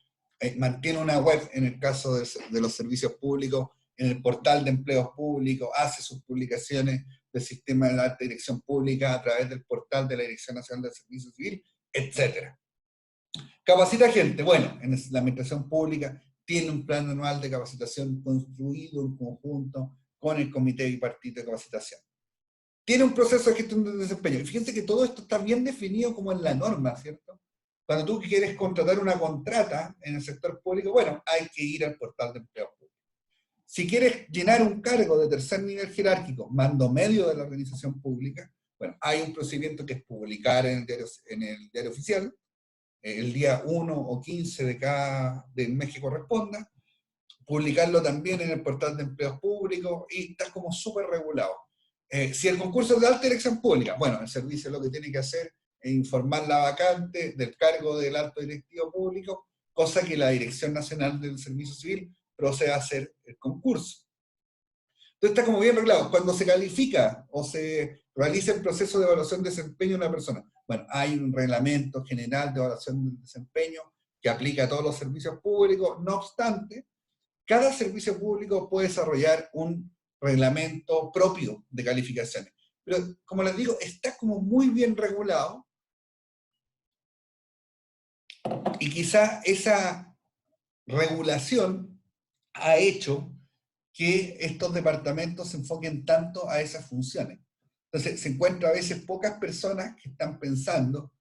mantiene una web en el caso de los servicios públicos, en el portal de empleos públicos, hace sus publicaciones del sistema de la alta dirección pública a través del portal de la Dirección Nacional del Servicio Civil, etc. Capacita gente. Bueno, en la administración pública tiene un plan anual de capacitación construido en conjunto con el comité bipartito de capacitación. Tiene un proceso de gestión de desempeño. Y fíjense que todo esto está bien definido como en la norma, ¿cierto? Cuando tú quieres contratar una contrata en el sector público, bueno, hay que ir al portal de empleos públicos. Si quieres llenar un cargo de tercer nivel jerárquico, mando medio de la organización pública, bueno, hay un procedimiento que es publicar en el diario oficial, el día 1 o 15 del mes que corresponda, publicarlo también en el portal de empleos públicos, y está como súper regulado. Si el concurso es de alta dirección pública, bueno, el servicio lo que tiene que hacer es informar la vacante del cargo del alto directivo público, cosa que la Dirección Nacional del Servicio Civil procede a hacer el concurso. Entonces está como bien regulado. Cuando se califica o se realiza el proceso de evaluación de desempeño de una persona, bueno, hay un reglamento general de evaluación de desempeño que aplica a todos los servicios públicos. No obstante, cada servicio público puede desarrollar un reglamento propio de calificaciones. Pero, como les digo, está como muy bien regulado, y quizá esa regulación ha hecho que estos departamentos se enfoquen tanto a esas funciones. Entonces, se encuentra a veces pocas personas que están pensando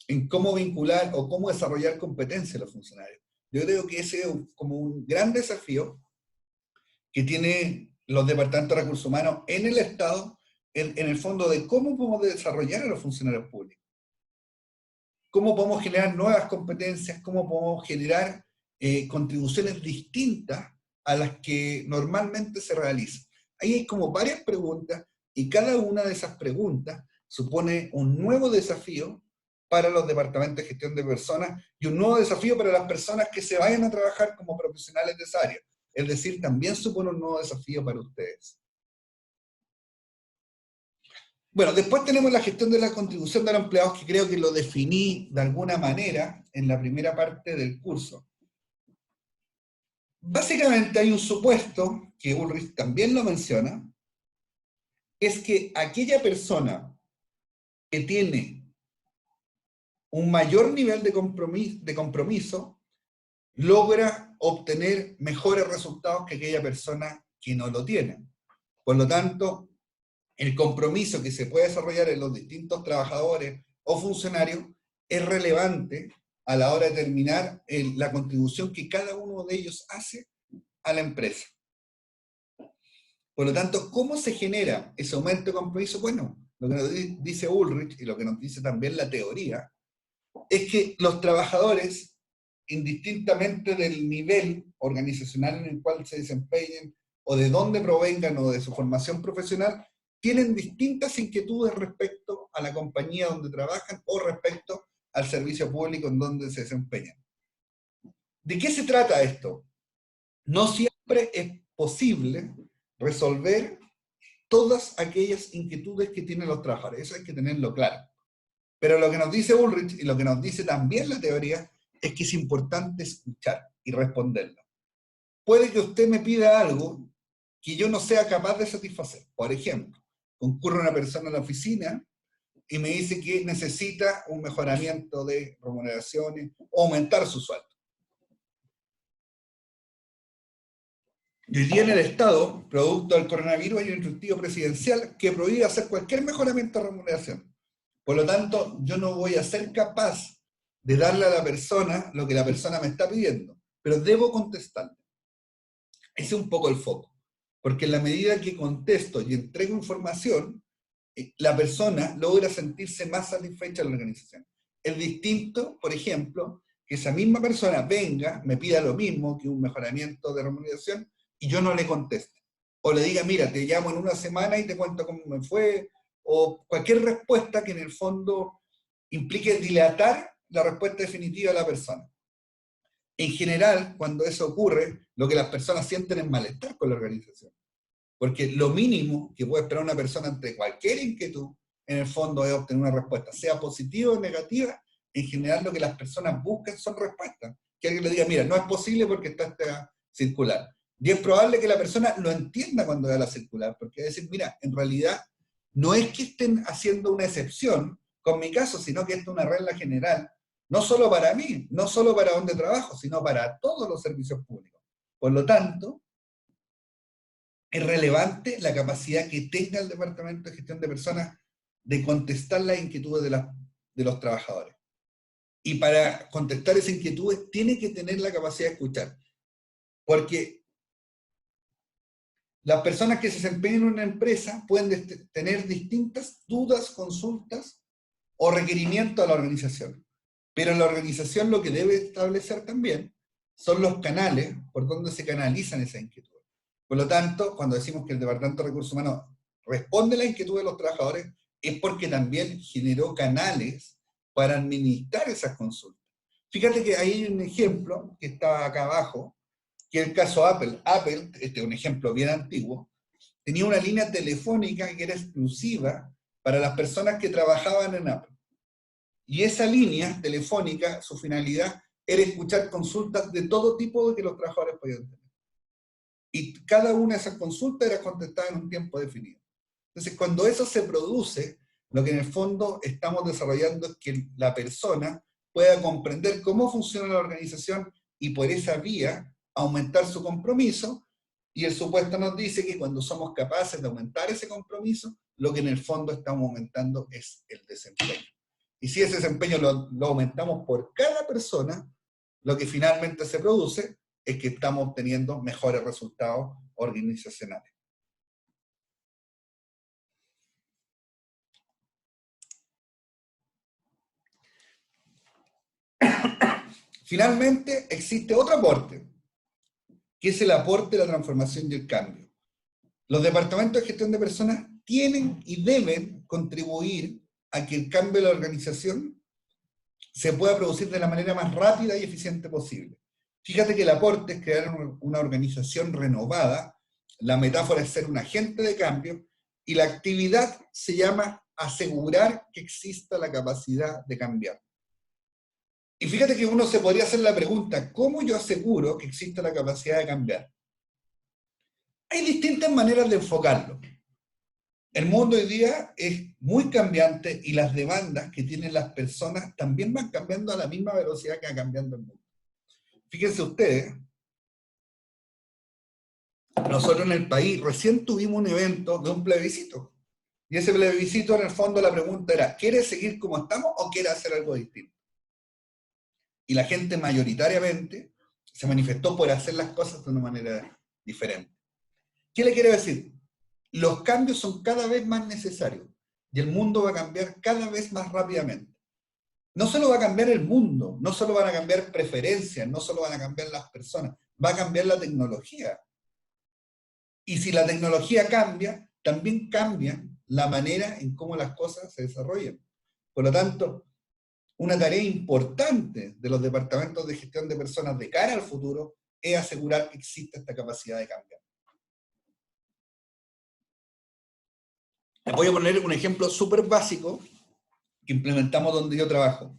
en cómo vincular o cómo desarrollar competencias a los funcionarios. Yo creo que ese es como un gran desafío que tienen los departamentos de recursos humanos en el Estado, en el fondo de cómo podemos desarrollar a los funcionarios públicos. Cómo podemos generar nuevas competencias, cómo podemos generar contribuciones distintas a las que normalmente se realizan. Ahí hay como varias preguntas, y cada una de esas preguntas supone un nuevo desafío para los departamentos de gestión de personas, y un nuevo desafío para las personas que se vayan a trabajar como profesionales de esa área. Es decir, también supone un nuevo desafío para ustedes. Bueno, después tenemos la gestión de la contribución de los empleados, que creo que lo definí de alguna manera en la primera parte del curso. Básicamente hay un supuesto, que Ulrich también lo menciona, es que aquella persona que tiene un mayor nivel de compromiso logra obtener mejores resultados que aquella persona que no lo tiene. Por lo tanto, el compromiso que se puede desarrollar en los distintos trabajadores o funcionarios es relevante a la hora de determinar la contribución que cada uno de ellos hace a la empresa. Por lo tanto, ¿cómo se genera ese aumento de compromiso? Bueno, lo que nos dice Ulrich, y lo que nos dice también la teoría, es que los trabajadores, indistintamente del nivel organizacional en el cual se desempeñen, o de dónde provengan, o de su formación profesional, tienen distintas inquietudes respecto a la compañía donde trabajan, o respecto al servicio público en donde se desempeñan. ¿De qué se trata esto? No siempre es posible resolver todas aquellas inquietudes que tienen los trabajadores. Eso hay que tenerlo claro. Pero lo que nos dice Ulrich, y lo que nos dice también la teoría, es que es importante escuchar y responderlo. Puede que usted me pida algo que yo no sea capaz de satisfacer. Por ejemplo, concurre una persona a la oficina y me dice que necesita un mejoramiento de remuneraciones o aumentar su sueldo. Y hoy día en el Estado, producto del coronavirus, hay un instructivo presidencial que prohíbe hacer cualquier mejoramiento de remuneración. Por lo tanto, yo no voy a ser capaz de darle a la persona lo que la persona me está pidiendo, pero debo contestarle. Ese es un poco el foco. Porque en la medida que contesto y entrego información, la persona logra sentirse más satisfecha de la organización. Es distinto, por ejemplo, que esa misma persona venga, me pida lo mismo que un mejoramiento de remuneración, y yo no le conteste. O le diga, mira, te llamo en una semana y te cuento cómo me fue, o cualquier respuesta que en el fondo implique dilatar la respuesta definitiva de la persona. En general, cuando eso ocurre, lo que las personas sienten es malestar con la organización. Porque lo mínimo que puede esperar una persona ante cualquier inquietud, en el fondo, es obtener una respuesta, sea positiva o negativa. En general, lo que las personas buscan son respuestas. Que alguien le diga, mira, no es posible porque está esta circular. Y es probable que la persona lo entienda cuando vea la circular, porque va a decir, mira, en realidad, no es que estén haciendo una excepción con mi caso, sino que esto es una regla general, no solo para mí, no solo para donde trabajo, sino para todos los servicios públicos. Por lo tanto, es relevante la capacidad que tenga el Departamento de Gestión de Personas de contestar las inquietudes de los trabajadores. Y para contestar esas inquietudes tiene que tener la capacidad de escuchar. Porque las personas que se desempeñan en una empresa pueden tener distintas dudas, consultas o requerimientos a la organización. Pero la organización lo que debe establecer también son los canales por donde se canalizan esas inquietudes. Por lo tanto, cuando decimos que el Departamento de Recursos Humanos responde a la inquietud de los trabajadores, es porque también generó canales para administrar esas consultas. Fíjate que hay un ejemplo que está acá abajo, que es el caso Apple. Apple, este es un ejemplo bien antiguo, tenía una línea telefónica que era exclusiva para las personas que trabajaban en Apple. Y esa línea telefónica, su finalidad era escuchar consultas de todo tipo que los trabajadores podían tener. Y cada una de esas consultas era contestada en un tiempo definido. Entonces, cuando eso se produce, lo que en el fondo estamos desarrollando es que la persona pueda comprender cómo funciona la organización y por esa vía aumentar su compromiso, y el supuesto nos dice que cuando somos capaces de aumentar ese compromiso, lo que en el fondo estamos aumentando es el desempeño. Y si ese desempeño lo aumentamos por cada persona, lo que finalmente se produce es que estamos obteniendo mejores resultados organizacionales. Finalmente, existe otro aporte, que es el aporte de la transformación y el cambio. Los departamentos de gestión de personas tienen y deben contribuir a que el cambio de la organización se pueda producir de la manera más rápida y eficiente posible. Fíjate que el aporte es crear una organización renovada, la metáfora es ser un agente de cambio, y la actividad se llama asegurar que exista la capacidad de cambiar. Y fíjate que uno se podría hacer la pregunta, ¿cómo yo aseguro que exista la capacidad de cambiar? Hay distintas maneras de enfocarlo. El mundo hoy día es muy cambiante y las demandas que tienen las personas también van cambiando a la misma velocidad que va cambiando el mundo. Fíjense ustedes, nosotros en el país recién tuvimos un evento de un plebiscito. Y ese plebiscito, en el fondo, la pregunta era, ¿quieres seguir como estamos o quieres hacer algo distinto? Y la gente mayoritariamente se manifestó por hacer las cosas de una manera diferente. ¿Qué le quiero decir? Los cambios son cada vez más necesarios y el mundo va a cambiar cada vez más rápidamente. No solo va a cambiar el mundo, no solo van a cambiar preferencias, no solo van a cambiar las personas, va a cambiar la tecnología. Y si la tecnología cambia, también cambia la manera en cómo las cosas se desarrollan. Por lo tanto, una tarea importante de los departamentos de gestión de personas de cara al futuro es asegurar que exista esta capacidad de cambiar. Les voy a poner un ejemplo súper básico que implementamos donde yo trabajo.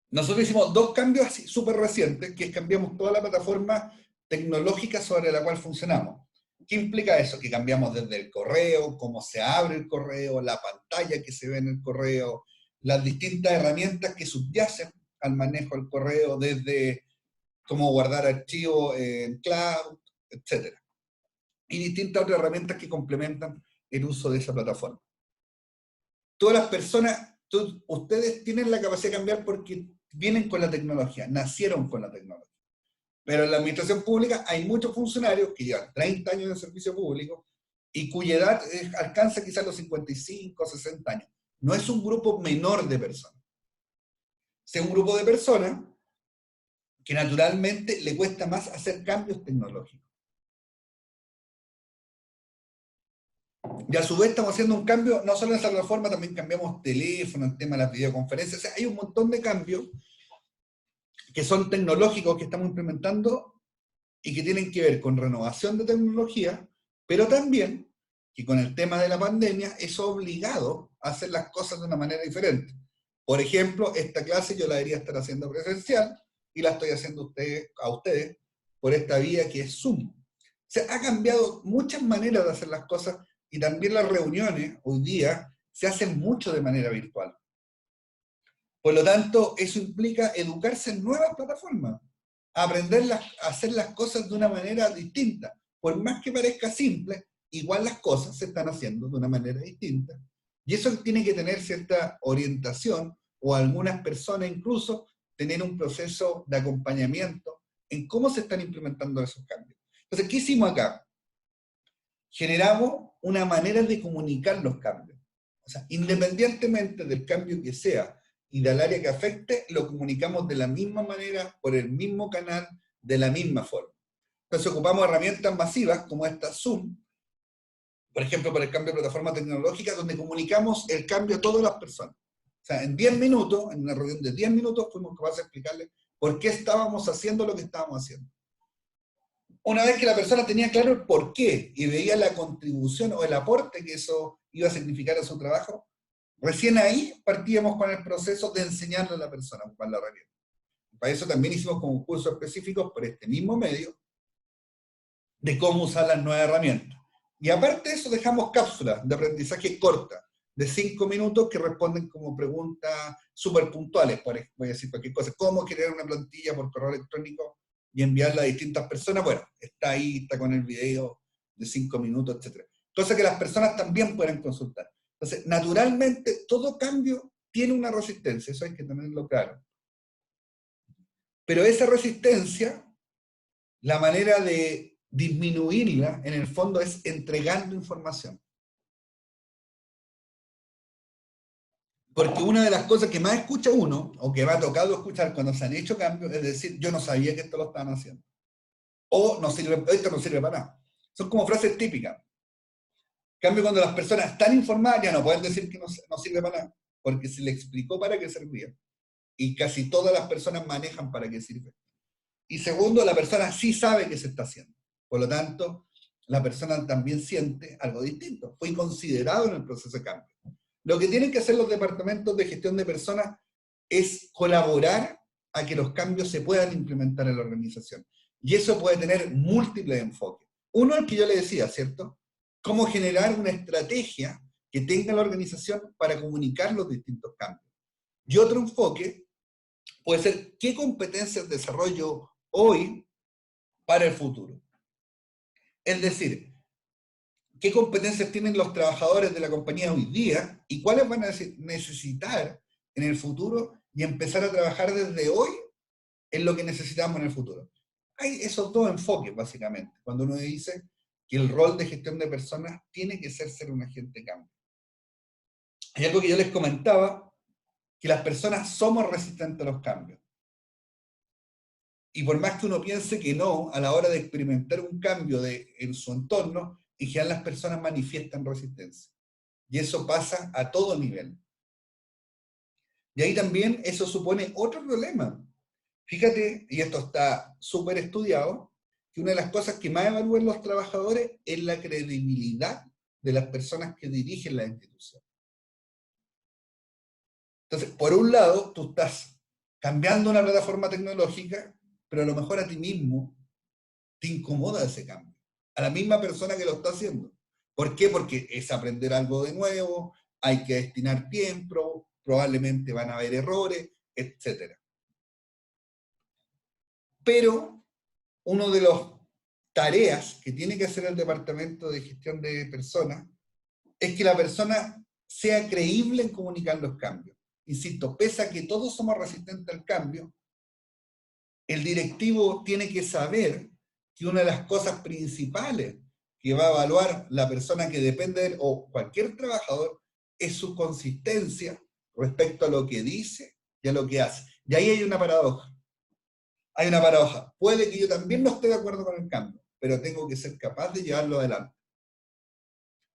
Nosotros hicimos dos cambios así súper recientes, que es cambiamos toda la plataforma tecnológica sobre la cual funcionamos. ¿Qué implica eso? Que cambiamos desde el correo, cómo se abre el correo, la pantalla que se ve en el correo, las distintas herramientas que subyacen al manejo del correo, desde cómo guardar archivos en cloud, etc. Y distintas otras herramientas que complementan el uso de esa plataforma. Todas las personas, ustedes tienen la capacidad de cambiar porque vienen con la tecnología, nacieron con la tecnología. Pero en la administración pública hay muchos funcionarios que llevan 30 años de servicio público y cuya edad alcanza quizás los 55, 60 años. No es un grupo menor de personas. Es un grupo de personas que naturalmente le cuesta más hacer cambios tecnológicos. Y a su vez estamos haciendo un cambio, no solo en esa plataforma, también cambiamos teléfono, el tema de las videoconferencias. O sea, hay un montón de cambios que son tecnológicos que estamos implementando y que tienen que ver con renovación de tecnología, pero también que con el tema de la pandemia es obligado a hacer las cosas de una manera diferente. Por ejemplo, esta clase yo la debería estar haciendo presencial y la estoy haciendo a ustedes por esta vía que es Zoom. O sea, ha cambiado muchas maneras de hacer las cosas y también las reuniones hoy día se hacen mucho de manera virtual. Por lo tanto, eso implica educarse en nuevas plataformas, aprender a hacer las cosas de una manera distinta. Por más que parezca simple, igual las cosas se están haciendo de una manera distinta. Y eso tiene que tener cierta orientación, o algunas personas incluso tener un proceso de acompañamiento en cómo se están implementando esos cambios. Entonces, ¿qué hicimos acá? Generamos una manera de comunicar los cambios. O sea, independientemente del cambio que sea, y del área que afecte, lo comunicamos de la misma manera, por el mismo canal, de la misma forma. Entonces ocupamos herramientas masivas como esta Zoom, por ejemplo, para el cambio de plataforma tecnológica, donde comunicamos el cambio a todas las personas. O sea, en 10 minutos, en una reunión de 10 minutos, fuimos capaces de explicarle por qué estábamos haciendo lo que estábamos haciendo. Una vez que la persona tenía claro el por qué y veía la contribución o el aporte que eso iba a significar a su trabajo, recién ahí partíamos con el proceso de enseñarle a la persona a ocupar la herramienta. Para eso también hicimos concursos específicos por este mismo medio de cómo usar las nuevas herramientas. Y aparte de eso dejamos cápsulas de aprendizaje cortas, de 5 minutos, que responden como preguntas súper puntuales. Voy a decir cualquier cosa. ¿Cómo crear una plantilla por correo electrónico y enviarla a distintas personas? Bueno, está ahí, está con el video de 5 minutos, etc. Cosa que las personas también pueden consultar. Entonces, naturalmente, todo cambio tiene una resistencia, eso hay que tenerlo claro. Pero esa resistencia, la manera de disminuirla, en el fondo, es entregando información. Porque una de las cosas que más escucha uno, o que me ha tocado escuchar cuando se han hecho cambios, es decir, yo no sabía que esto lo estaban haciendo. O no sirve, esto no sirve para nada. Son como frases típicas. En cambio, cuando las personas están informadas, ya no pueden decir que no sirve para nada, porque se le explicó para qué servía. Y casi todas las personas manejan para qué sirve. Y segundo, la persona sí sabe qué se está haciendo. Por lo tanto, la persona también siente algo distinto. Fue considerado en el proceso de cambio. Lo que tienen que hacer los departamentos de gestión de personas es colaborar a que los cambios se puedan implementar en la organización. Y eso puede tener múltiples enfoques. Uno, el que yo le decía, ¿cierto? Cómo generar una estrategia que tenga la organización para comunicar los distintos cambios. Y otro enfoque puede ser qué competencias desarrollo hoy para el futuro. Es decir, qué competencias tienen los trabajadores de la compañía hoy día y cuáles van a necesitar en el futuro y empezar a trabajar desde hoy en lo que necesitamos en el futuro. Hay esos dos enfoques, básicamente, cuando uno dice que el rol de gestión de personas tiene que ser un agente de cambio. Hay algo que yo les comentaba, que las personas somos resistentes a los cambios. Y por más que uno piense que no, a la hora de experimentar un cambio en su entorno, en general las personas manifiestan resistencia. Y eso pasa a todo nivel. Y ahí también eso supone otro problema. Fíjate, y esto está súper estudiado, que una de las cosas que más evalúan los trabajadores es la credibilidad de las personas que dirigen la institución. Entonces, por un lado, tú estás cambiando una plataforma tecnológica, pero a lo mejor a ti mismo te incomoda ese cambio. A la misma persona que lo está haciendo. ¿Por qué? Porque es aprender algo de nuevo, hay que destinar tiempo, probablemente van a haber errores, etc. Pero una de las tareas que tiene que hacer el Departamento de Gestión de Personas es que la persona sea creíble en comunicar los cambios. Insisto, pese a que todos somos resistentes al cambio, el directivo tiene que saber que una de las cosas principales que va a evaluar la persona que depende de él, o cualquier trabajador, es su consistencia respecto a lo que dice y a lo que hace. Y ahí hay una paradoja. Hay una paradoja. Puede que yo también no esté de acuerdo con el cambio, pero tengo que ser capaz de llevarlo adelante.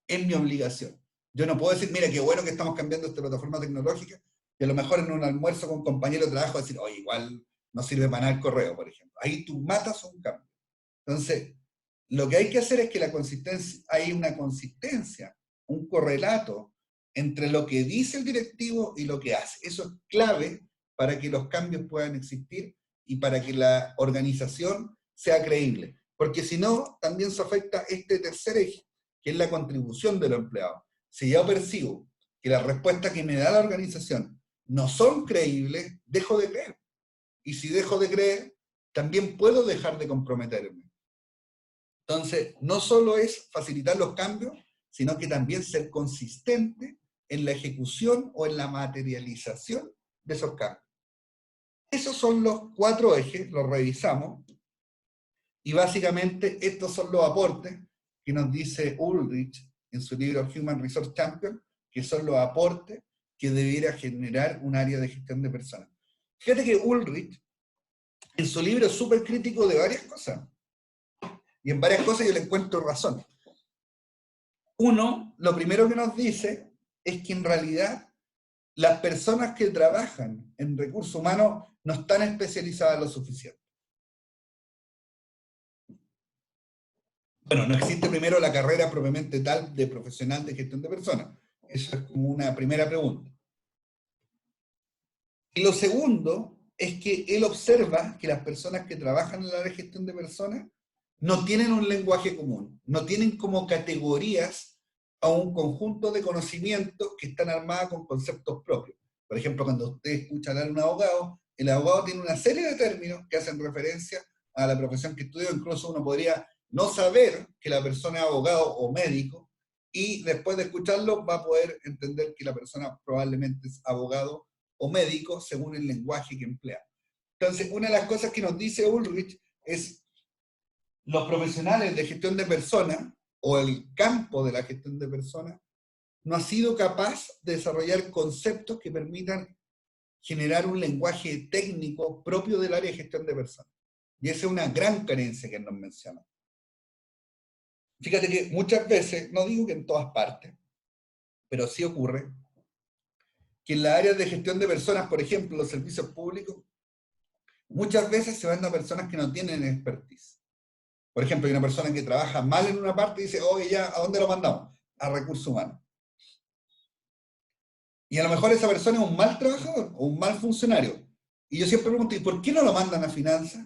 Es mi obligación. Yo no puedo decir, mira, qué bueno que estamos cambiando esta plataforma tecnológica, y a lo mejor en un almuerzo con un compañero de trabajo decir, oye, igual no sirve para nada el correo, por ejemplo. Ahí tú matas un cambio. Entonces, lo que hay que hacer es que hay una consistencia, un correlato entre lo que dice el directivo y lo que hace. Eso es clave para que los cambios puedan existir y para que la organización sea creíble. Porque si no, también se afecta este tercer eje, que es la contribución de los empleados. Si yo percibo que las respuestas que me da la organización no son creíbles, dejo de creer. Y si dejo de creer, también puedo dejar de comprometerme. Entonces, no solo es facilitar los cambios, sino que también ser consistente en la ejecución o en la materialización de esos cambios. Esos son los 4 ejes, los revisamos, y básicamente estos son los aportes que nos dice Ulrich en su libro Human Resource Champion, que son los aportes que debiera generar un área de gestión de personas. Fíjate que Ulrich, en su libro, es súper crítico de varias cosas. Y en varias cosas yo le encuentro razón. Uno, lo primero que nos dice es que en realidad las personas que trabajan en recursos humanos no están especializadas lo suficiente. Bueno, no existe primero la carrera propiamente tal de profesional de gestión de personas. Eso es como una primera pregunta. Y lo segundo es que él observa que las personas que trabajan en la área de gestión de personas no tienen un lenguaje común, no tienen como categorías a un conjunto de conocimientos que están armados con conceptos propios. Por ejemplo, cuando usted escucha hablar a un abogado, el abogado tiene una serie de términos que hacen referencia a la profesión que estudió. Incluso uno podría no saber que la persona es abogado o médico, y después de escucharlo va a poder entender que la persona probablemente es abogado o médico según el lenguaje que emplea. Entonces, una de las cosas que nos dice Ulrich es: los profesionales de gestión de personas, o el campo de la gestión de personas, no ha sido capaz de desarrollar conceptos que permitan generar un lenguaje técnico propio del área de gestión de personas. Y esa es una gran carencia que nos menciona. Fíjate que muchas veces, no digo que en todas partes, pero sí ocurre que en las áreas de gestión de personas, por ejemplo, los servicios públicos, muchas veces se van a personas que no tienen expertise. Por ejemplo, hay una persona que trabaja mal en una parte y dice: oye, ya, ¿a dónde lo mandamos? A recursos humanos. Y a lo mejor esa persona es un mal trabajador o un mal funcionario. Y yo siempre pregunto: ¿y por qué no lo mandan a finanzas?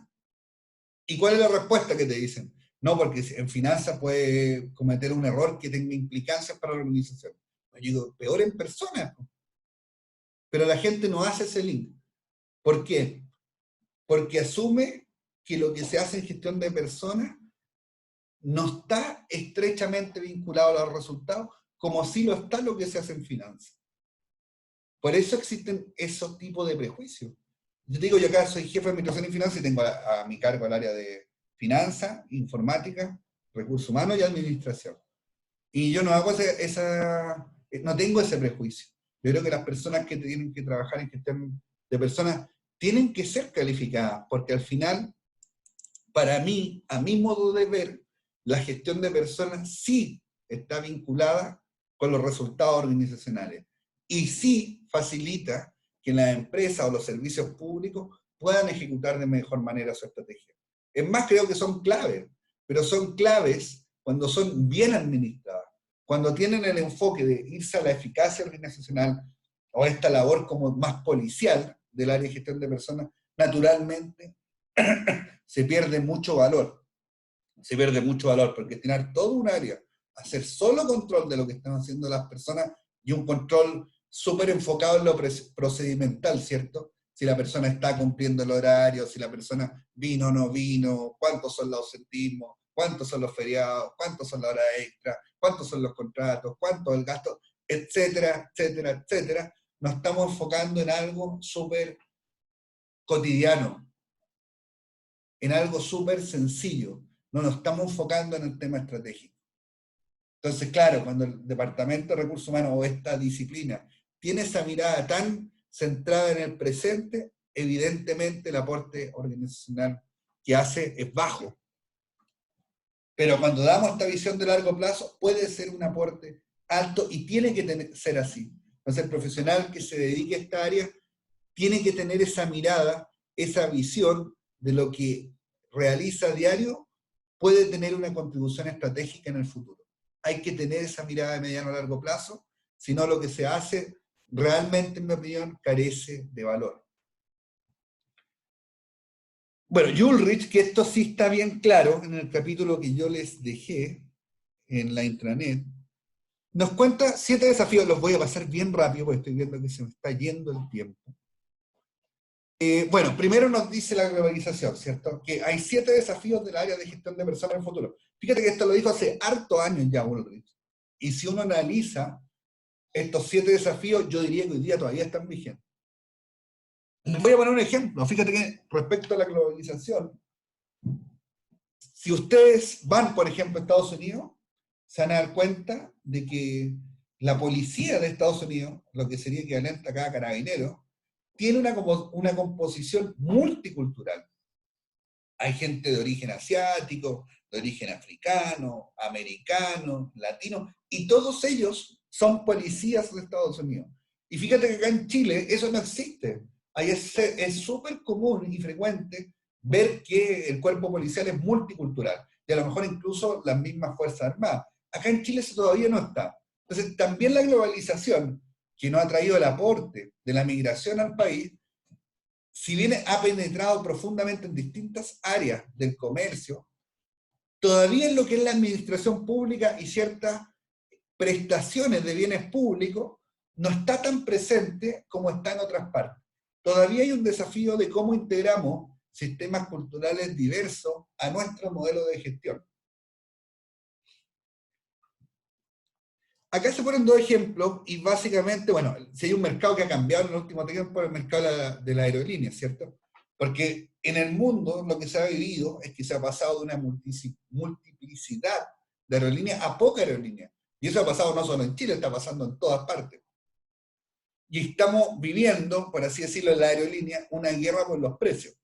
¿Y cuál es la respuesta que te dicen? No, porque en finanzas puede cometer un error que tenga implicancias para la organización. Yo digo, peor en personas. Pero la gente no hace ese link. ¿Por qué? Porque asume que lo que se hace en gestión de personas no está estrechamente vinculado a los resultados, como sí lo está lo que se hace en finanzas. Por eso existen esos tipos de prejuicios. Yo digo, yo acá soy jefe de administración y finanzas y tengo a mi cargo el área de finanzas, informática, recursos humanos y administración. Y yo no hago no tengo ese prejuicio. Yo creo que las personas que tienen que trabajar en gestión de personas tienen que ser calificadas, porque al final, para mí, a mi modo de ver, la gestión de personas sí está vinculada con los resultados organizacionales y sí facilita que las empresas o los servicios públicos puedan ejecutar de mejor manera su estrategia. Es más, creo que son claves, pero son claves cuando son bien administradas, cuando tienen el enfoque de irse a la eficacia organizacional o a esta labor como más policial del área de gestión de personas. Naturalmente se pierde mucho valor. Se pierde mucho valor, porque destinar todo un área a hacer solo control de lo que están haciendo las personas y un control súper enfocado en lo procedimental, ¿cierto? Si la persona está cumpliendo el horario, si la persona vino o no vino, cuántos son los ausentismos, cuántos son los feriados, cuántos son las horas extra, cuántos son los contratos, cuánto es el gasto, etcétera, etcétera, etcétera. Nos estamos enfocando en algo súper cotidiano, en algo súper sencillo. No nos estamos enfocando en el tema estratégico. Entonces, claro, cuando el Departamento de Recursos Humanos o esta disciplina tiene esa mirada tan centrada en el presente, evidentemente el aporte organizacional que hace es bajo. Pero cuando damos esta visión de largo plazo, puede ser un aporte alto y tiene que ser así. Entonces, el profesional que se dedique a esta área tiene que tener esa mirada, esa visión de lo que realiza a diario, puede tener una contribución estratégica en el futuro. Hay que tener esa mirada de mediano a largo plazo, si no lo que se hace realmente, en mi opinión, carece de valor. Bueno, Ulrich, que esto sí está bien claro en el capítulo que yo les dejé en la intranet, nos cuenta 7 desafíos. Los voy a pasar bien rápido porque estoy viendo que se me está yendo el tiempo. Bueno, primero nos dice la globalización, ¿cierto? Que hay 7 desafíos del área de gestión de personas en el futuro. Fíjate que esto lo dijo hace hartos años ya Ulrich. Y si uno analiza estos 7 desafíos, yo diría que hoy día todavía están vigentes. Les voy a poner un ejemplo. Fíjate que respecto a la globalización, si ustedes van, por ejemplo, a Estados Unidos, se van a dar cuenta de que la policía de Estados Unidos, lo que sería equivalente acá a Carabineros, tiene una composición multicultural. Hay gente de origen asiático, de origen africano, americano, latino, y todos ellos son policías de Estados Unidos. Y fíjate que acá en Chile eso no existe. Ahí es súper común y frecuente ver que el cuerpo policial es multicultural, y a lo mejor incluso las mismas Fuerzas Armadas. Acá en Chile eso todavía no está. Entonces, también la globalización, que nos ha traído el aporte de la migración al país, si bien ha penetrado profundamente en distintas áreas del comercio, todavía en lo que es la administración pública y ciertas prestaciones de bienes públicos, no está tan presente como está en otras partes. Todavía hay un desafío de cómo integramos sistemas culturales diversos a nuestro modelo de gestión. Acá se ponen dos ejemplos, y básicamente, bueno, si hay un mercado que ha cambiado en el último tiempo, el mercado de la aerolínea, ¿cierto? Porque en el mundo lo que se ha vivido es que se ha pasado de una multiplicidad de aerolíneas a poca aerolínea. Y eso ha pasado no solo en Chile, está pasando en todas partes. Y estamos viviendo, por así decirlo, en la aerolínea, una guerra por los precios.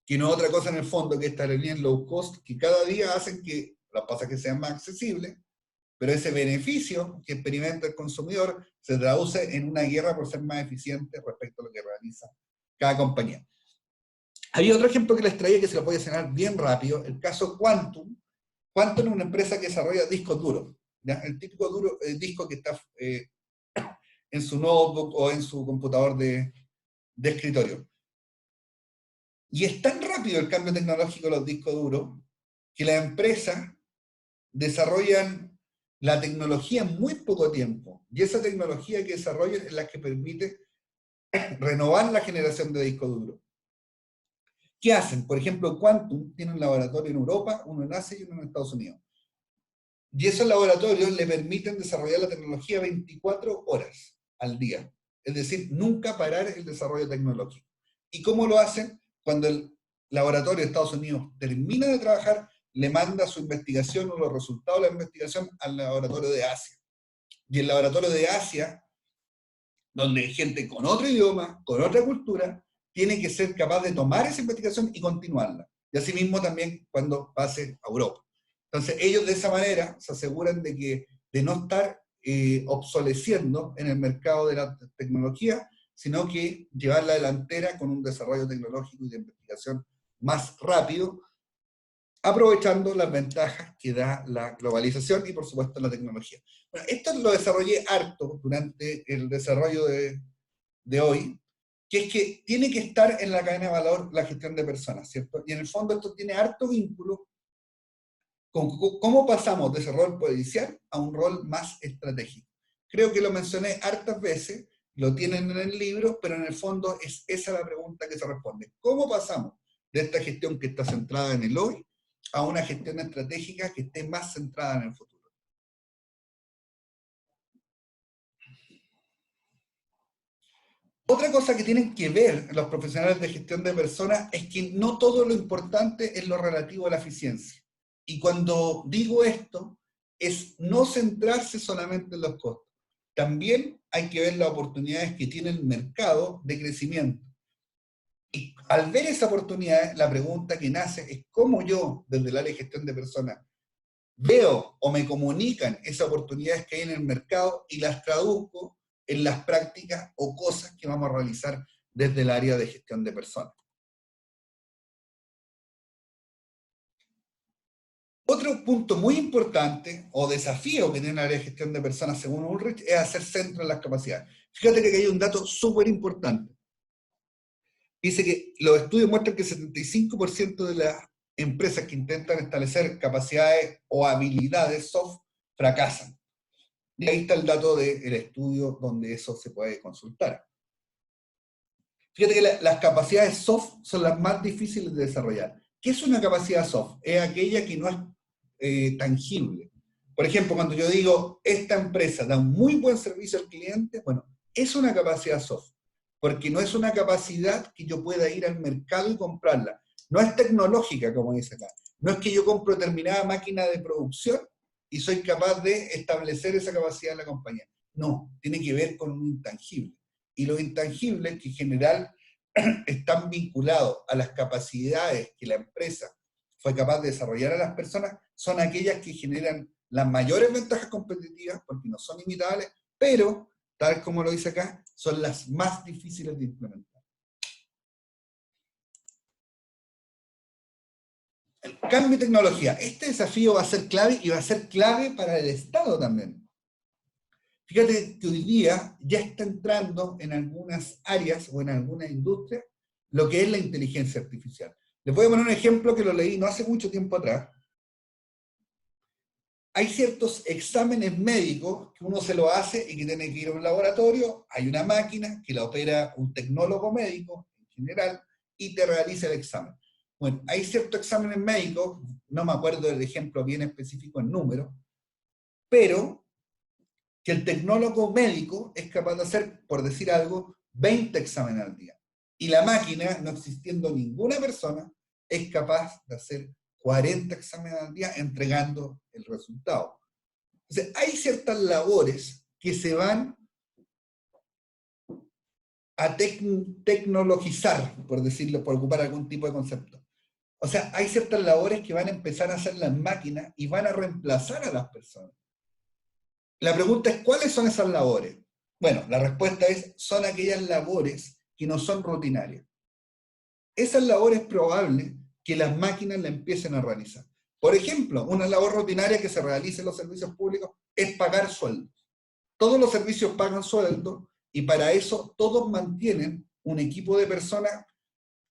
Que no es otra cosa en el fondo que esta aerolínea low cost, que cada día hacen que los pasajes sean más accesibles, pero ese beneficio que experimenta el consumidor se traduce en una guerra por ser más eficiente respecto a lo que realiza cada compañía. Había otro ejemplo que les traía que se lo voy a señalar bien rápido, el caso Quantum. Quantum es una empresa que desarrolla discos duros, ¿ya? El típico disco que está en su notebook o en su computador de escritorio. Y es tan rápido el cambio tecnológico de los discos duros que las empresas desarrollan la tecnología en muy poco tiempo, y esa tecnología que desarrollan es la que permite renovar la generación de discos duros. ¿Qué hacen? Por ejemplo, Quantum tiene un laboratorio en Europa, uno en Asia y uno en Estados Unidos. Y esos laboratorios le permiten desarrollar la tecnología 24 horas al día. Es decir, nunca parar el desarrollo tecnológico. ¿Y cómo lo hacen? Cuando el laboratorio de Estados Unidos termina de trabajar, le manda su investigación o los resultados de la investigación al laboratorio de Asia. Y el laboratorio de Asia, donde hay gente con otro idioma, con otra cultura, tiene que ser capaz de tomar esa investigación y continuarla. Y asimismo también cuando pase a Europa. Entonces ellos de esa manera se aseguran de no estar obsoleciendo en el mercado de la tecnología, sino que llevar la delantera con un desarrollo tecnológico y de investigación más rápido, aprovechando las ventajas que da la globalización y por supuesto la tecnología. Bueno, esto lo desarrollé harto durante el desarrollo de hoy, que es que tiene que estar en la cadena de valor la gestión de personas, ¿cierto? Y en el fondo esto tiene harto vínculo con cómo pasamos de ese rol policial a un rol más estratégico. Creo que lo mencioné hartas veces, lo tienen en el libro, pero en el fondo es esa la pregunta que se responde. ¿Cómo pasamos de esta gestión que está centrada en el hoy a una gestión estratégica que esté más centrada en el futuro? Otra cosa que tienen que ver los profesionales de gestión de personas es que no todo lo importante es lo relativo a la eficiencia. Y cuando digo esto, es no centrarse solamente en los costos. También hay que ver las oportunidades que tiene el mercado de crecimiento. Y al ver esa oportunidad, la pregunta que nace es cómo yo, desde el área de gestión de personas, veo o me comunican esas oportunidades que hay en el mercado y las traduzco en las prácticas o cosas que vamos a realizar desde el área de gestión de personas. Otro punto muy importante, o desafío que tiene el área de gestión de personas, según Ulrich, es hacer centro en las capacidades. Fíjate que aquí hay un dato súper importante. Dice que los estudios muestran que el 75% de las empresas que intentan establecer capacidades o habilidades soft fracasan. Y ahí está el dato del estudio donde eso se puede consultar. Fíjate que las capacidades soft son las más difíciles de desarrollar. ¿Qué es una capacidad soft? Es aquella que no es tangible. Por ejemplo, cuando yo digo, esta empresa da un muy buen servicio al cliente, bueno, es una capacidad soft, porque no es una capacidad que yo pueda ir al mercado y comprarla. No es tecnológica, como dice acá. No es que yo compro determinada máquina de producción y soy capaz de establecer esa capacidad en la compañía. No, tiene que ver con un intangible. Y los intangibles, que en general están vinculados a las capacidades que la empresa fue capaz de desarrollar a las personas, son aquellas que generan las mayores ventajas competitivas, porque no son imitables, pero, tal como lo dice acá, son las más difíciles de implementar. El cambio de tecnología. Este desafío va a ser clave, y va a ser clave para el Estado también. Fíjate que hoy día ya está entrando en algunas áreas o en algunas industrias lo que es la inteligencia artificial. Les voy a poner un ejemplo que lo leí no hace mucho tiempo atrás. Hay ciertos exámenes médicos que uno se lo hace y que tiene que ir a un laboratorio, hay una máquina que la opera un tecnólogo médico en general y te realiza el examen. Bueno, hay ciertos exámenes médicos, no me acuerdo del ejemplo bien específico en número, pero que el tecnólogo médico es capaz de hacer, por decir algo, 20 exámenes al día. Y la máquina, no existiendo ninguna persona, es capaz de hacer 40 exámenes al día entregando el resultado. Entonces, hay ciertas labores que se van a tecnologizar, por decirlo, por ocupar algún tipo de concepto. O sea, hay ciertas labores que van a empezar a hacer las máquinas y van a reemplazar a las personas. La pregunta es, ¿cuáles son esas labores? Bueno, la respuesta es, son aquellas labores que no son rutinarias. Esas labores es probable que las máquinas la empiecen a realizar. Por ejemplo, una labor rutinaria que se realiza en los servicios públicos es pagar sueldos. Todos los servicios pagan sueldo y para eso todos mantienen un equipo de personas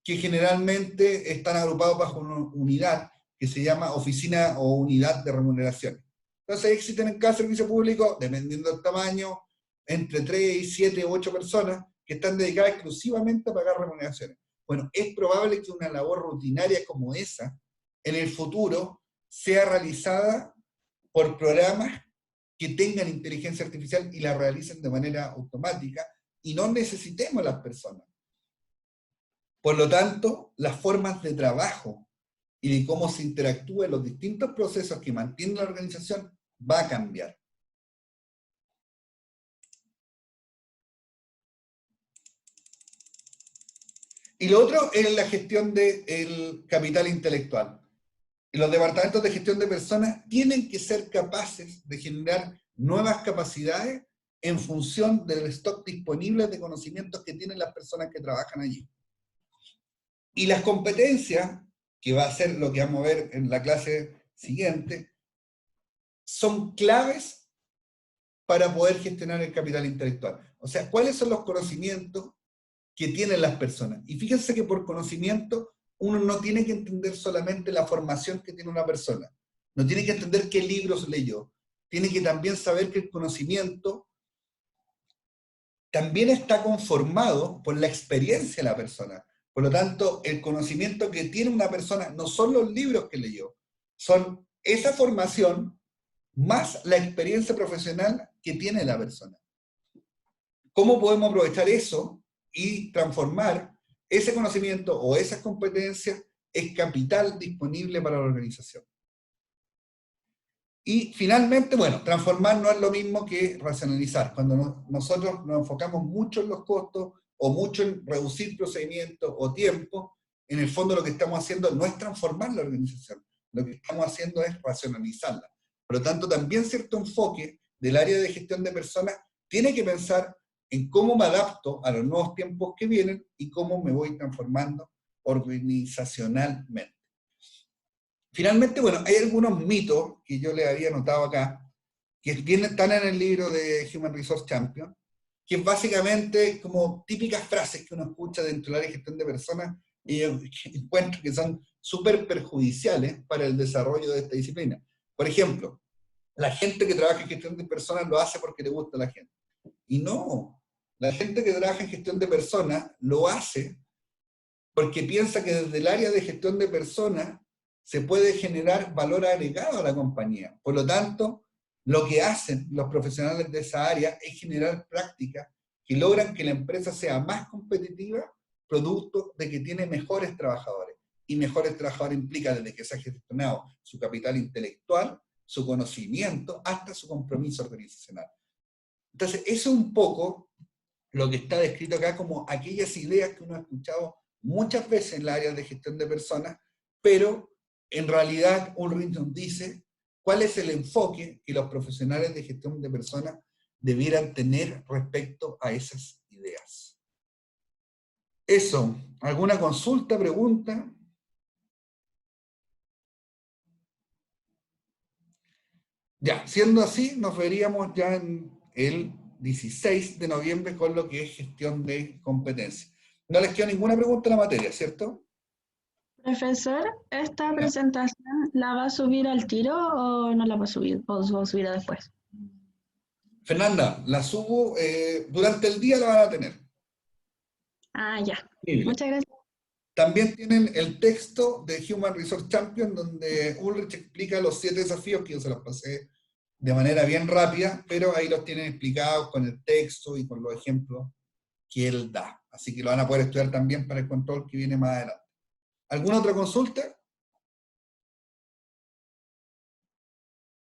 que generalmente están agrupados bajo una unidad que se llama oficina o unidad de remuneraciones. Entonces existen en cada servicio público, dependiendo del tamaño, entre 3, 7, 8 personas que están dedicadas exclusivamente a pagar remuneraciones. Bueno, es probable que una labor rutinaria como esa, en el futuro, sea realizada por programas que tengan inteligencia artificial y la realicen de manera automática y no necesitemos las personas. Por lo tanto, las formas de trabajo y de cómo se interactúan los distintos procesos que mantienen la organización va a cambiar. Y lo otro es la gestión del capital intelectual. Y los departamentos de gestión de personas tienen que ser capaces de generar nuevas capacidades en función del stock disponible de conocimientos que tienen las personas que trabajan allí. Y las competencias, que va a ser lo que vamos a ver en la clase siguiente, son claves para poder gestionar el capital intelectual. O sea, ¿cuáles son los conocimientos que tienen las personas? Y fíjense que por conocimiento uno no tiene que entender solamente la formación que tiene una persona, no tiene que entender qué libros leyó, tiene que también saber que el conocimiento también está conformado por la experiencia de la persona. Por lo tanto, el conocimiento que tiene una persona no son los libros que leyó, son esa formación más la experiencia profesional que tiene la persona. ¿Cómo podemos aprovechar eso y transformar ese conocimiento o esas competencias en capital disponible para la organización? Y finalmente, bueno, transformar no es lo mismo que racionalizar. Cuando nosotros nos enfocamos mucho en los costos o mucho en reducir procedimientos o tiempo, en el fondo lo que estamos haciendo no es transformar la organización, lo que estamos haciendo es racionalizarla. Por lo tanto, también cierto enfoque del área de gestión de personas tiene que pensar en cómo me adapto a los nuevos tiempos que vienen y cómo me voy transformando organizacionalmente. Finalmente, bueno, hay algunos mitos que yo les había anotado acá, que están en el libro de Human Resource Champion, que es básicamente como típicas frases que uno escucha dentro del área de gestión de personas y yo encuentro que son súper perjudiciales para el desarrollo de esta disciplina. Por ejemplo, la gente que trabaja en gestión de personas lo hace porque le gusta a la gente. Y no, la gente que trabaja en gestión de personas lo hace porque piensa que desde el área de gestión de personas se puede generar valor agregado a la compañía. Por lo tanto, lo que hacen los profesionales de esa área es generar prácticas que logran que la empresa sea más competitiva, producto de que tiene mejores trabajadores. Y mejores trabajadores implica desde que se ha gestionado su capital intelectual su conocimiento, hasta su compromiso organizacional. Entonces, eso es un poco lo que está descrito acá como aquellas ideas que uno ha escuchado muchas veces en la área de gestión de personas, pero en realidad Ulrich nos dice cuál es el enfoque que los profesionales de gestión de personas debieran tener respecto a esas ideas. Eso, ¿alguna consulta, pregunta? Ya, siendo así, nos veríamos ya en el 16 de noviembre con lo que es gestión de competencias. No les quedó ninguna pregunta en la materia, ¿cierto? Profesor, ¿esta presentación la va a subir al tiro o no la va a subir? ¿O va a subir después? Fernanda, la subo, durante el día la van a tener. Ah, ya. Disponible. Muchas gracias. También tienen el texto de Human Resource Champion, donde Ulrich explica los 7 desafíos, que yo se los pasé de manera bien rápida, pero ahí los tienen explicados con el texto y con los ejemplos que él da. Así que lo van a poder estudiar también para el control que viene más adelante. ¿Alguna otra consulta?